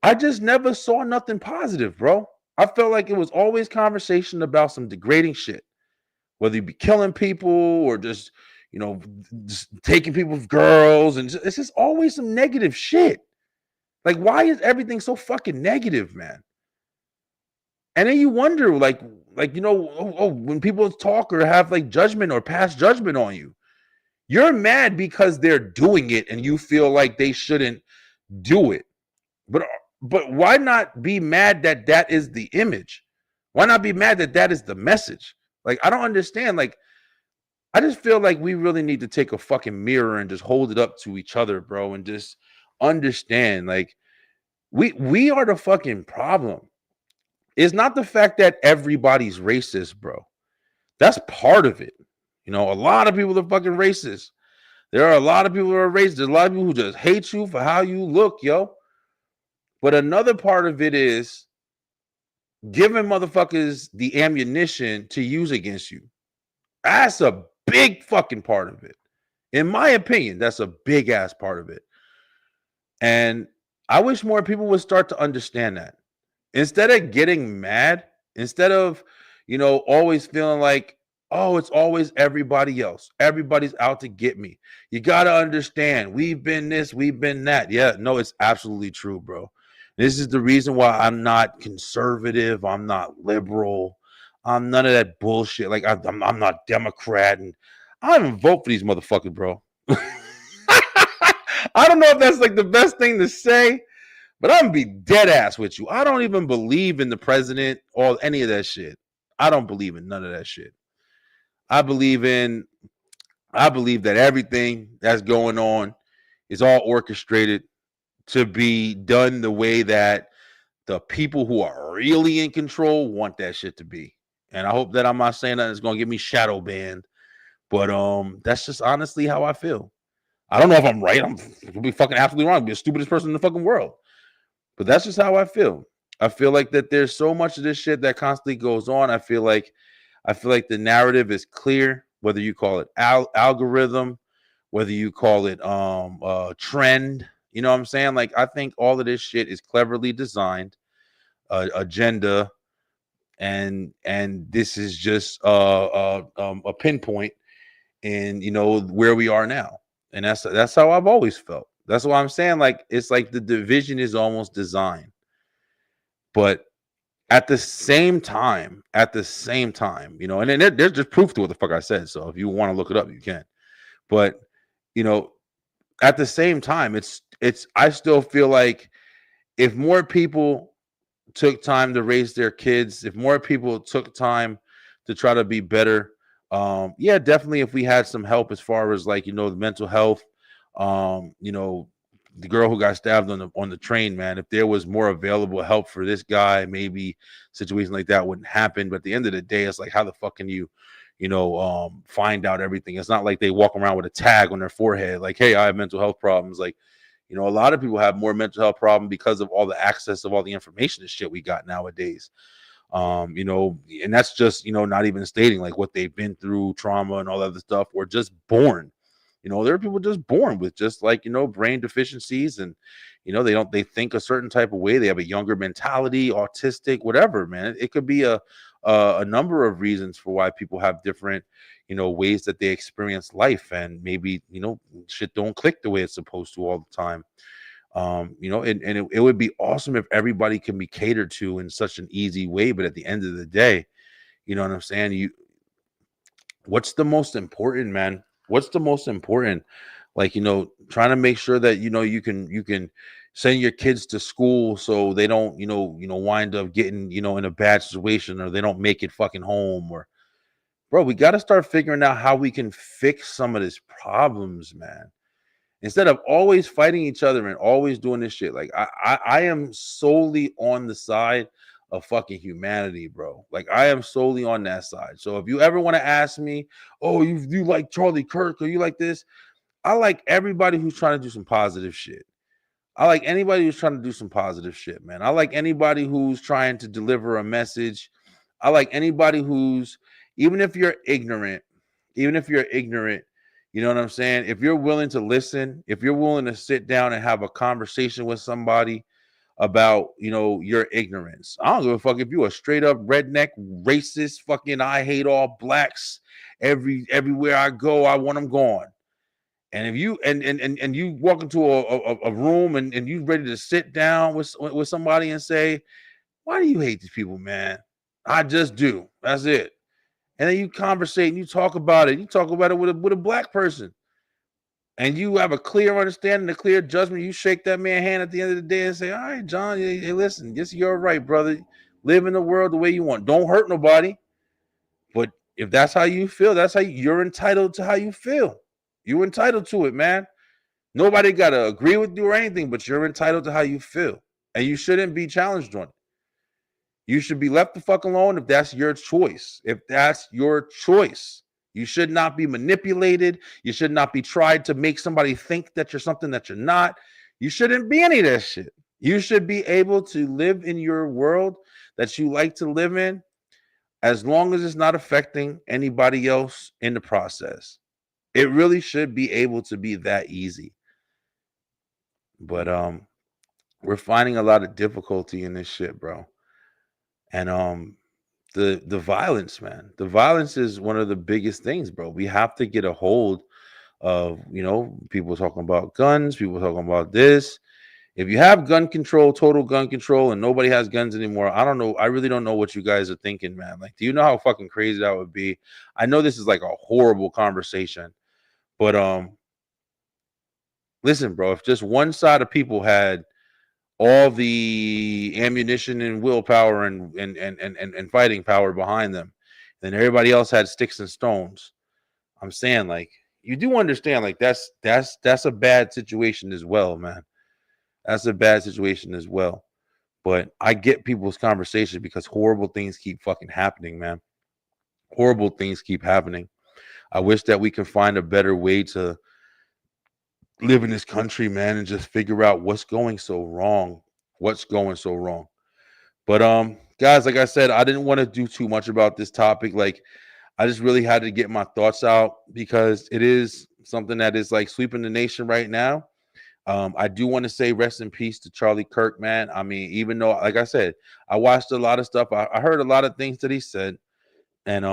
I just never saw nothing positive, bro. I felt like it was always conversation about some degrading shit, whether you be killing people or just, just taking people's girls, and it's just always some negative shit. Like, why is everything so fucking negative, man? And then you wonder, like, when people talk or have like judgment or pass judgment on you, you're mad because they're doing it and you feel like they shouldn't do it. But but why not be mad that that is the image? Why not be mad that that is the message? Like, I don't understand. Like, I just feel like we really need to take a fucking mirror and just hold it up to each other, bro, and just understand. Like, we are the fucking problem. It's not the fact that everybody's racist, bro. That's part of it. You know, a lot of people are fucking racist. There are a lot of people who are racist. There's a lot of people who just hate you for how you look, yo. But another part of it is giving motherfuckers the ammunition to use against you. That's a big fucking part of it. In my opinion, that's a big ass part of it. And I wish more people would start to understand that. Instead of getting mad, instead of, always feeling like, oh, it's always everybody else. Everybody's out to get me. You got to understand, we've been this, we've been that. Yeah, no, it's absolutely true, bro. This is the reason why I'm not conservative. I'm not liberal. I'm none of that bullshit. Like, I'm not Democrat. And I don't even vote for these motherfuckers, bro. I don't know if that's like the best thing to say, but I'm gonna be dead ass with you. I don't even believe in the president or any of that shit. I don't believe in none of that shit. I believe that everything that's going on is all orchestrated to be done the way that the people who are really in control want that shit to be. And I hope that I'm not saying that it's gonna get me shadow banned, but that's just honestly how I feel. I don't know if I'm right. I'm gonna be fucking absolutely wrong. I'll be the stupidest person in the fucking world. But that's just how I feel. I feel like that there's so much of this shit that constantly goes on. I feel like the narrative is clear, whether you call it algorithm, whether you call it trend. You know what I'm saying? Like, I think all of this shit is cleverly designed, agenda, and this is just a pinpoint in where we are now. And that's how I've always felt. That's why I'm saying, like, it's like the division is almost designed. But at the same time, and then there's just proof to what the fuck I said. So if you want to look it up, you can. But you know, at the same time, it's I still feel like if more people took time to raise their kids, if more people took time to try to be better, yeah, definitely if we had some help as far as, like, the mental health, um, you know, the girl who got stabbed on the train, man, if there was more available help for this guy, maybe situations like that wouldn't happen. But at the end of the day, it's like, how the fuck can you, find out everything? It's not like they walk around with a tag on their forehead, like, hey, I have mental health problems. Like, a lot of people have more mental health problem because of all the access of all the information and shit we got nowadays. And that's just, not even stating like what they've been through, trauma and all that other stuff, or just born. There are people just born with just, like, brain deficiencies, and they think a certain type of way. They have a younger mentality, autistic, whatever, man. It could be a number of reasons for why people have different, ways that they experience life, and maybe, shit don't click the way it's supposed to all the time. And it would be awesome if everybody can be catered to in such an easy way. But at the end of the day, you know what I'm saying? What's the most important, man? What's the most important? Like, trying to make sure that you can send your kids to school so they don't, wind up getting, in a bad situation, or they don't make it fucking home. Or, bro, we got to start figuring out how we can fix some of these problems, man. Instead of always fighting each other and always doing this shit. Like, I am solely on the side of fucking humanity, bro. Like, I am solely on that side. So if you ever want to ask me, oh, you like Charlie Kirk, or you like this, I like everybody who's trying to do some positive shit. I like anybody who's trying to do some positive shit, man. I like anybody who's trying to deliver a message. I like anybody who's, even if you're ignorant, you know what I'm saying? If you're willing to listen, if you're willing to sit down and have a conversation with somebody about, your ignorance. I don't give a fuck if you're a straight up redneck, racist, fucking I hate all blacks. Everywhere I go, I want them gone. And if you and you walk into a room, and you ready to sit down with somebody and say, why do you hate these people, man? I just do. That's it. And then you conversate and you talk about it. You talk about it with a black person. and you have a clear understanding, a clear judgment, you shake that man's hand at the end of the day and say, all right, John, hey, listen, this you're right, brother. Live in the world the way you want. Don't hurt nobody. But if that's how you feel, that's how you're entitled to how you feel. You're entitled to it, man. Nobody got to agree with you or anything, but you're entitled to how you feel. And you shouldn't be challenged on it. You should be left the fuck alone if that's your choice. If that's your choice. You should not be manipulated. You should not be tried to make somebody think that you're something that you're not. You shouldn't be any of that shit. You should be able to live in your world that you like to live in, as long as it's not affecting anybody else in the process. It really should be able to be that easy. But we're finding a lot of difficulty in this shit, bro. And the violence, man. The violence is one of the biggest things, bro. We have to get a hold of, people talking about guns, people talking about this. If you have gun control, total gun control, and nobody has guns anymore, I don't know. I really don't know what you guys are thinking, man. Like, do you know how fucking crazy that would be? I know this is like a horrible conversation, but listen, bro, if just one side of people had all the ammunition and willpower and fighting power behind them, then everybody else had sticks and stones. I'm saying, like, you do understand, like, that's a bad situation as well, man. That's a bad situation as well. But I get people's conversation because horrible things keep fucking happening, man. Horrible things keep happening. I wish that we can find a better way to live in this country, man, and just figure out what's going so wrong. What's going so wrong. But guys, like I said, I didn't want to do too much about this topic. Like, I just really had to get my thoughts out because it is something that is like sweeping the nation right now. I do want to say rest in peace to Charlie Kirk, man. I mean, even though, like I said, I watched a lot of stuff. I heard a lot of things that he said. And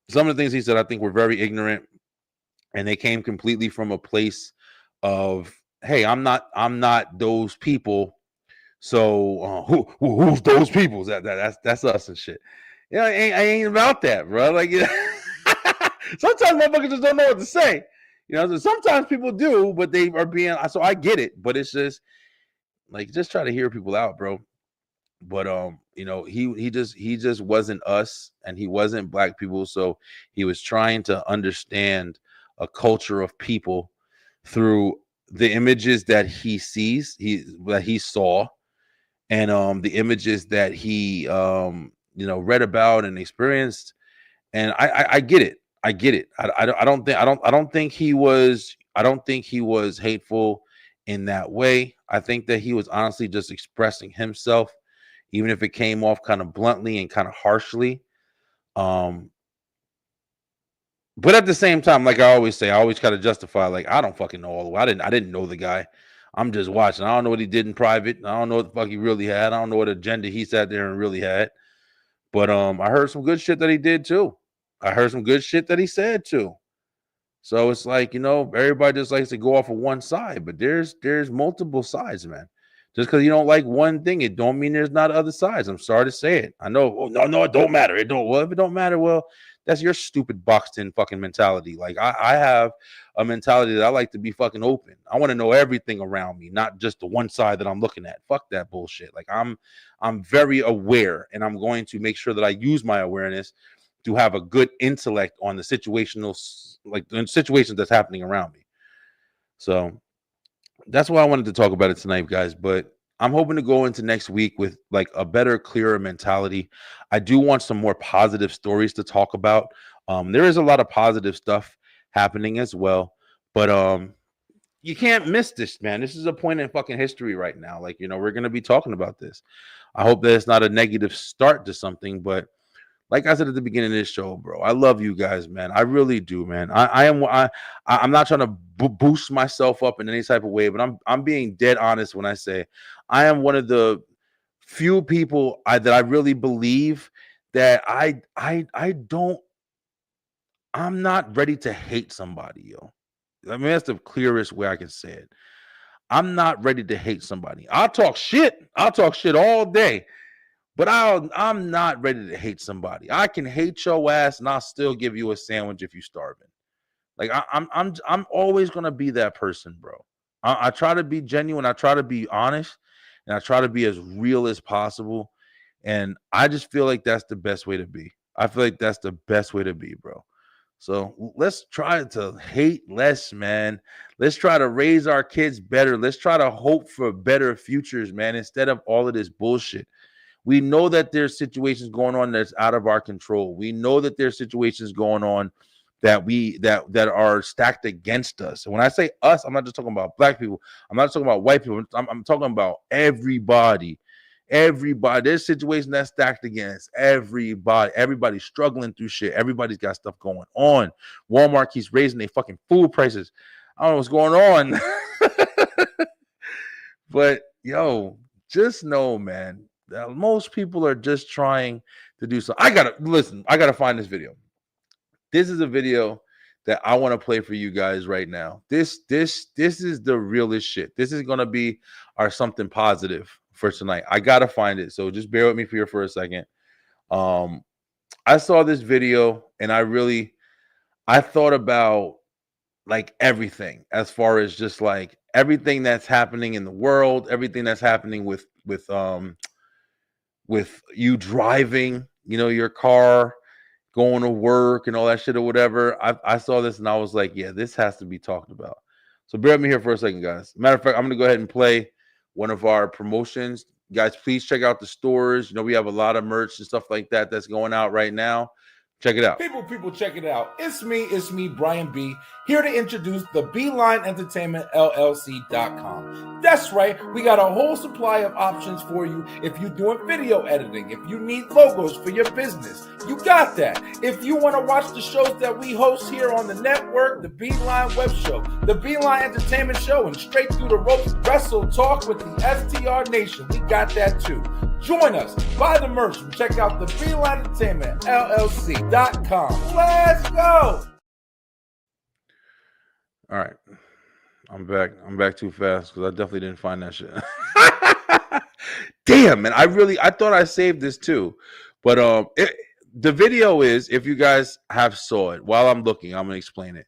some of the things he said, I think were very ignorant. And they came completely from a place of, hey, I'm not those people. So who's those people? That's us and shit. I ain't about that, bro. Like, sometimes motherfuckers just don't know what to say. So sometimes people do, but they are being, so I get it, but it's just like, just try to hear people out, bro. But he just wasn't us, and he wasn't black people. So he was trying to understand a culture of people through the images that he sees, that he saw, and the images that he read about and experienced. And I get it. I get it. I don't think he was hateful in that way. I think that he was honestly just expressing himself, even if it came off kind of bluntly and kind of harshly. But at the same time, like I always say, I always kind of justify, like, I don't fucking know all the way. I didn't know the guy. I'm just watching. I don't know what he did in private. I don't know what the fuck he really had. I don't know what agenda he sat there and really had. But I heard some good shit that he did too. I heard some good shit that he said too. So it's like, everybody just likes to go off of one side, but there's multiple sides, man. Just because you don't like one thing, it don't mean there's not other sides. I'm sorry to say it. I know. Oh, no, it don't matter. It don't. Well, if it don't matter, well, that's your stupid boxed in fucking mentality. Like, I have a mentality that I like to be fucking open. I want to know everything around me, not just the one side that I'm looking at. Fuck that bullshit. Like, I'm very aware, and I'm going to make sure that I use my awareness to have a good intellect on the situational, like the situations that's happening around me. So that's why I wanted to talk about it tonight, guys. But I'm hoping to go into next week with like a better, clearer mentality. I do want some more positive stories to talk about. There is a lot of positive stuff happening as well, but you can't miss this, man. This is a point in fucking history right now. Like, we're gonna be talking about this. I hope that it's not a negative start to something, but like I said at the beginning of this show, bro, I love you guys, man. I really do, man. I'm not trying to boost myself up in any type of way, but I'm being dead honest when I say I am one of the few people that I really believe that I'm not ready to hate somebody, yo. I mean, that's the clearest way I can say it. I'm not ready to hate somebody. I'll talk shit all day. But I'm not ready to hate somebody. I can hate your ass and I'll still give you a sandwich if you're starving. Like I'm always gonna be that person, bro. I try to be genuine. I try to be honest, and I try to be as real as possible. And I just feel like that's the best way to be. I feel like that's the best way to be, bro. So let's try to hate less, man. Let's try to raise our kids better. Let's try to hope for better futures, man, instead of all of this bullshit. We know that there's situations going on that's out of our control. We know that there's situations going on that are stacked against us. And when I say us, I'm not just talking about black people. I'm not talking about white people. I'm talking about everybody. Everybody. There's situations that's stacked against everybody. Everybody's struggling through shit. Everybody's got stuff going on. Walmart keeps raising their fucking food prices. I don't know what's going on. But yo, just know, man, that most people are just trying to do so. I gotta find this video. This is a video that I want to play for you guys right now. This is the realest shit. This is gonna be our something positive for tonight. I gotta find it, so just bear with me here for a second. I saw this video and I thought about like everything, as far as just like everything that's happening in the world, everything that's happening with you driving, your car, going to work and all that shit or whatever. I saw this and I was like, yeah, this has to be talked about. So bear with me here for a second, guys. Matter of fact, I'm gonna go ahead and play one of our promotions. Guys, please check out the stores. We have a lot of merch and stuff like that that's going out right now. Check it out.
People, check it out. It's me, Brian B, here to introduce the Beeline Entertainment LLC.com. That's right, we got a whole supply of options for you if you're doing video editing, if you need logos for your business, you got that. If you want to watch the shows that we host here on the network, the Beeline Web Show, the Beeline Entertainment Show, and Straight Through the Ropes Wrestle Talk with the STR Nation, we got that too. Join us, buy the merch, and check out the Beeline Entertainment LLC.com. Let's go!
All right. I'm back too fast because I definitely didn't find that shit. Damn, man. I thought I saved this too. But the video is, if you guys have saw it, while I'm looking, I'm gonna explain it.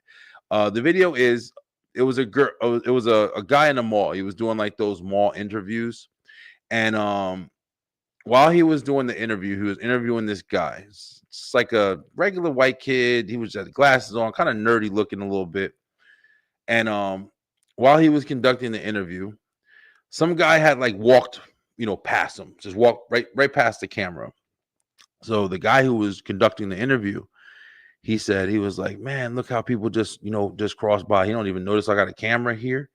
The video is, it was a girl, it was a guy in the mall. He was doing like those mall interviews. And while he was doing the interview, he was interviewing this guy. It's like a regular white kid. He was had glasses on, kind of nerdy looking a little bit. And while he was conducting the interview, some guy had like walked, past him, just walked right past the camera. So the guy who was conducting the interview, he was like, man, look how people just cross by. He don't even notice I got a camera here.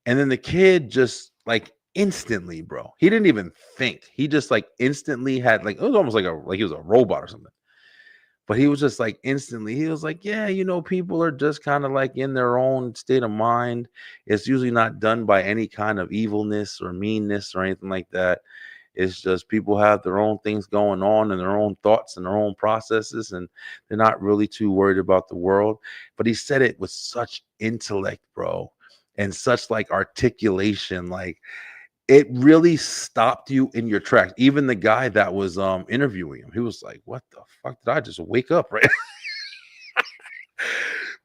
And then the kid just like instantly, bro, he didn't even think. He just like instantly had like, it was almost like he was a robot or something. But he was just like instantly, he was like, yeah, people are just kind of like in their own state of mind. It's usually not done by any kind of evilness or meanness or anything like that. It's just people have their own things going on and their own thoughts and their own processes, and they're not really too worried about the world. But he said it with such intellect, bro, and such like articulation, like it really stopped you in your tracks. Even the guy that was interviewing him, he was like, what the fuck did I just wake up, right?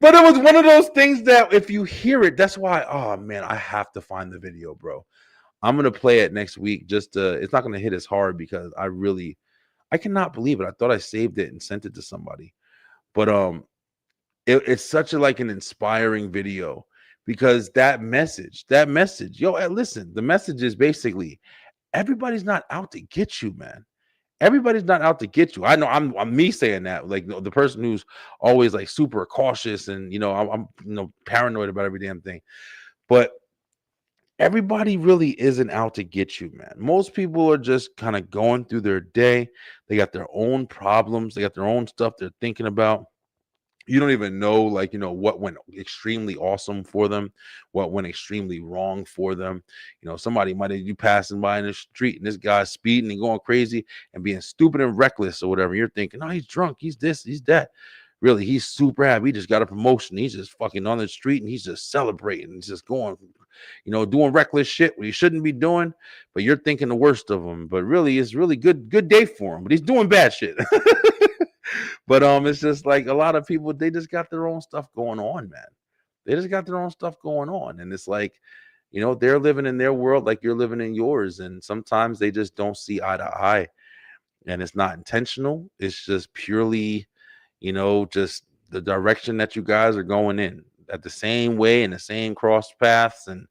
But it was one of those things that if you hear it, that's why, oh man, I have to find the video, bro. I'm going to play it next week. It's not going to hit as hard because I cannot believe it. I thought I saved it and sent it to somebody. But it's such like an inspiring video. Because that message, yo, listen, the message is basically everybody's not out to get you, man. Everybody's not out to get you. I know I'm me saying that, like the person who's always like super cautious and I'm paranoid about every damn thing. But everybody really isn't out to get you, man. Most people are just kind of going through their day. They got their own problems. They got their own stuff they're thinking about. You don't even know, like, what went extremely awesome for them, what went extremely wrong for them. Somebody might have you passing by in the street and this guy's speeding and going crazy and being stupid and reckless or whatever. You're thinking, oh, he's drunk. He's this, he's that. Really, he's super happy. He just got a promotion. He's just fucking on the street and he's just celebrating. He's just going, doing reckless shit what he shouldn't be doing. But you're thinking the worst of him. But really, it's really good day for him. But he's doing bad shit. But it's just like a lot of people, they just got their own stuff going on, man. They just got their own stuff going on. And it's like, they're living in their world like you're living in yours. And sometimes they just don't see eye to eye. And it's not intentional. It's just purely, just the direction that you guys are going in at the same way and the same cross paths. And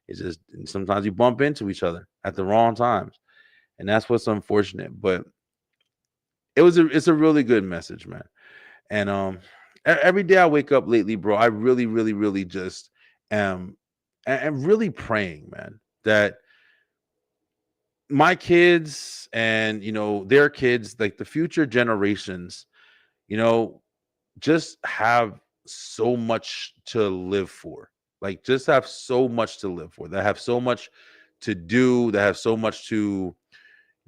it's just sometimes you bump into each other at the wrong times. And that's what's unfortunate. But it's a really good message, man. And every day I wake up lately, bro, I really, really, really just am really praying, man, that my kids and their kids, like the future generations, you know, just have so much to live for. Like just have so much to live for. That have so much to do, that have so much to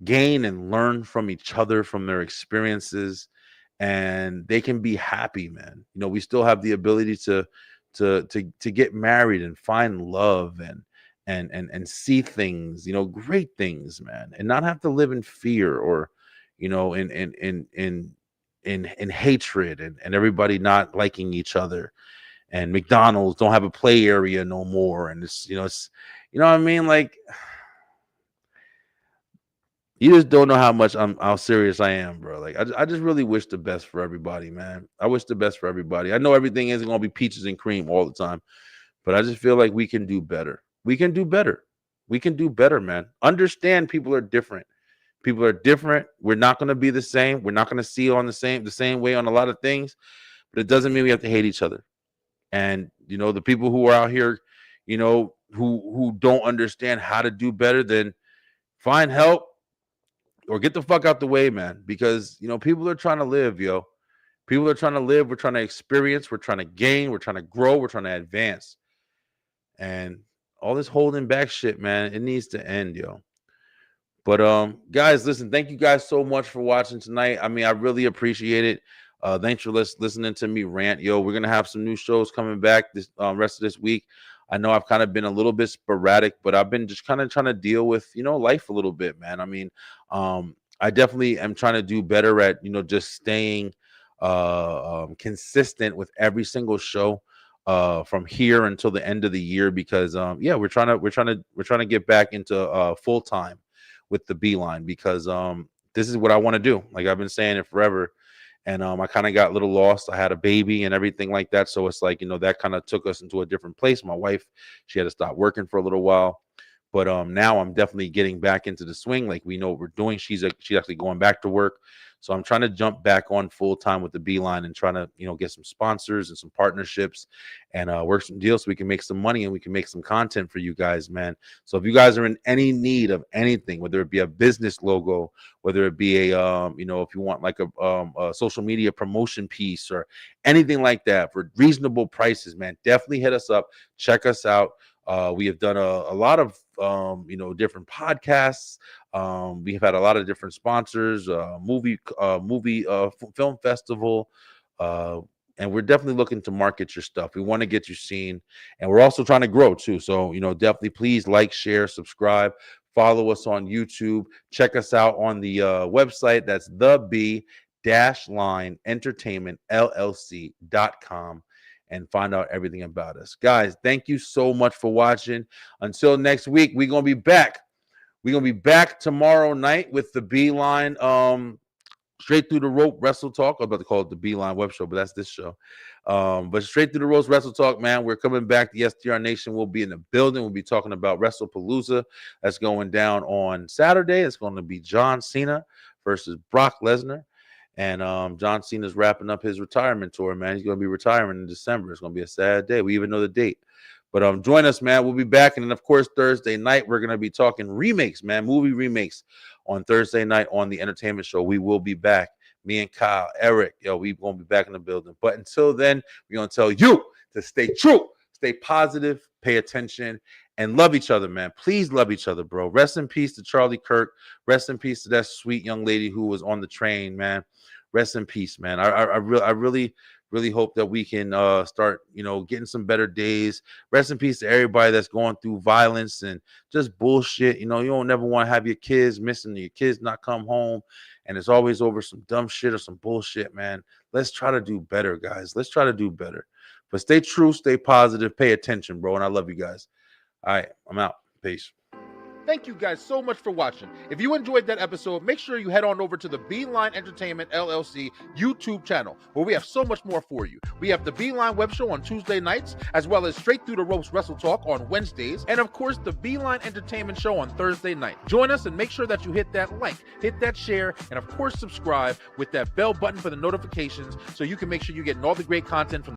gain and learn from each other, from their experiences, and they can be happy, man. We still have the ability to get married and find love and see things, great things, man, and not have to live in fear or in hatred and everybody not liking each other, and McDonald's don't have a play area no more, and it's what I mean, like, you just don't know how serious I am, bro. Like I just really wish the best for everybody, man. I wish the best for everybody. I know everything isn't gonna be peaches and cream all the time, but I just feel like we can do better. We can do better. We can do better, man. Understand people are different. People are different. We're not gonna be the same. We're not gonna see on the same way on a lot of things, but it doesn't mean we have to hate each other. And the people who are out here, who don't understand how to do better, then find help or get the fuck out the way, man. Because people are trying to live, yo. People are trying to live. We're trying to experience. We're trying to gain. We're trying to grow. We're trying to advance. And all this holding back shit, man, it needs to end, yo. But guys, listen, thank you guys so much for watching tonight. I mean, I really appreciate it. Thanks for listening to me rant, yo. We're gonna have some new shows coming back this rest of this week. I know I've kind of been a little bit sporadic, but I've been just kind of trying to deal with life a little bit, man. I mean, I definitely am trying to do better at just staying consistent with every single show from here until the end of the year, because yeah, we're trying to get back into full time with the Beeline, because this is what I want to do. Like I've been saying it forever. And I kind of got a little lost. I had a baby and everything like that. So it's like, that kind of took us into a different place. My wife, she had to stop working for a little while. But now I'm definitely getting back into the swing. Like we know what we're doing. She's actually going back to work. So I'm trying to jump back on full time with the Beeline and trying to, get some sponsors and some partnerships and work some deals so we can make some money and we can make some content for you guys, man. So if you guys are in any need of anything, whether it be a business logo, whether it be a, if you want like a social media promotion piece or anything like that for reasonable prices, man, definitely hit us up. Check us out. We have done a lot of different podcasts. We've had a lot of different sponsors, movie film festival, and we're definitely looking to market your stuff. We want to get you seen, and we're also trying to grow too. So definitely please like, share, subscribe, follow us on YouTube. Check us out on the website. That's the B-Line Entertainment LLC.com. and find out everything about us. Guys, thank you so much for watching. Until next week, we're going to be back. We're going to be back tomorrow night with the Beeline Straight Through the Rope Wrestle Talk. I'm about to call it the Beeline Webshow, but that's this show. But Straight Through the Ropes Wrestle Talk, man. We're coming back. The STR Nation will be in the building. We'll be talking about WrestlePalooza. That's going down on Saturday. It's going to be John Cena versus Brock Lesnar. And John Cena's wrapping up his retirement tour, man. He's going to be retiring in December. It's going to be a sad day. We even know the date. But join us, man. We'll be back. And then, of course, Thursday night, we're going to be talking remakes, man. Movie remakes on Thursday night on the Entertainment Show. We will be back. Me and Kyle, Eric, we're going to be back in the building. But until then, we're going to tell you to stay true, stay positive, pay attention, and love each other, man. Please love each other, bro. Rest in peace to Charlie Kirk. Rest in peace to that sweet young lady who was on the train, man. Rest in peace, man. I really hope that we can start, getting some better days. Rest in peace to everybody that's going through violence and just bullshit. You don't never want to have your kids missing, your kids not come home and it's always over some dumb shit or some bullshit, man. Let's try to do better, guys. Let's try to do better. But stay true, stay positive, pay attention, bro. And I love you guys. All right, I'm out. Peace.
Thank you guys so much for watching. If you enjoyed that episode, make sure you head on over to the Beeline Entertainment LLC YouTube channel, where we have so much more for you. We have the Beeline Web Show on Tuesday nights, as well as Straight Through the Ropes Wrestle Talk on Wednesdays, and of course, the Beeline Entertainment Show on Thursday night. Join us and make sure that you hit that like, hit that share, and of course, subscribe with that bell button for the notifications so you can make sure you're getting all the great content from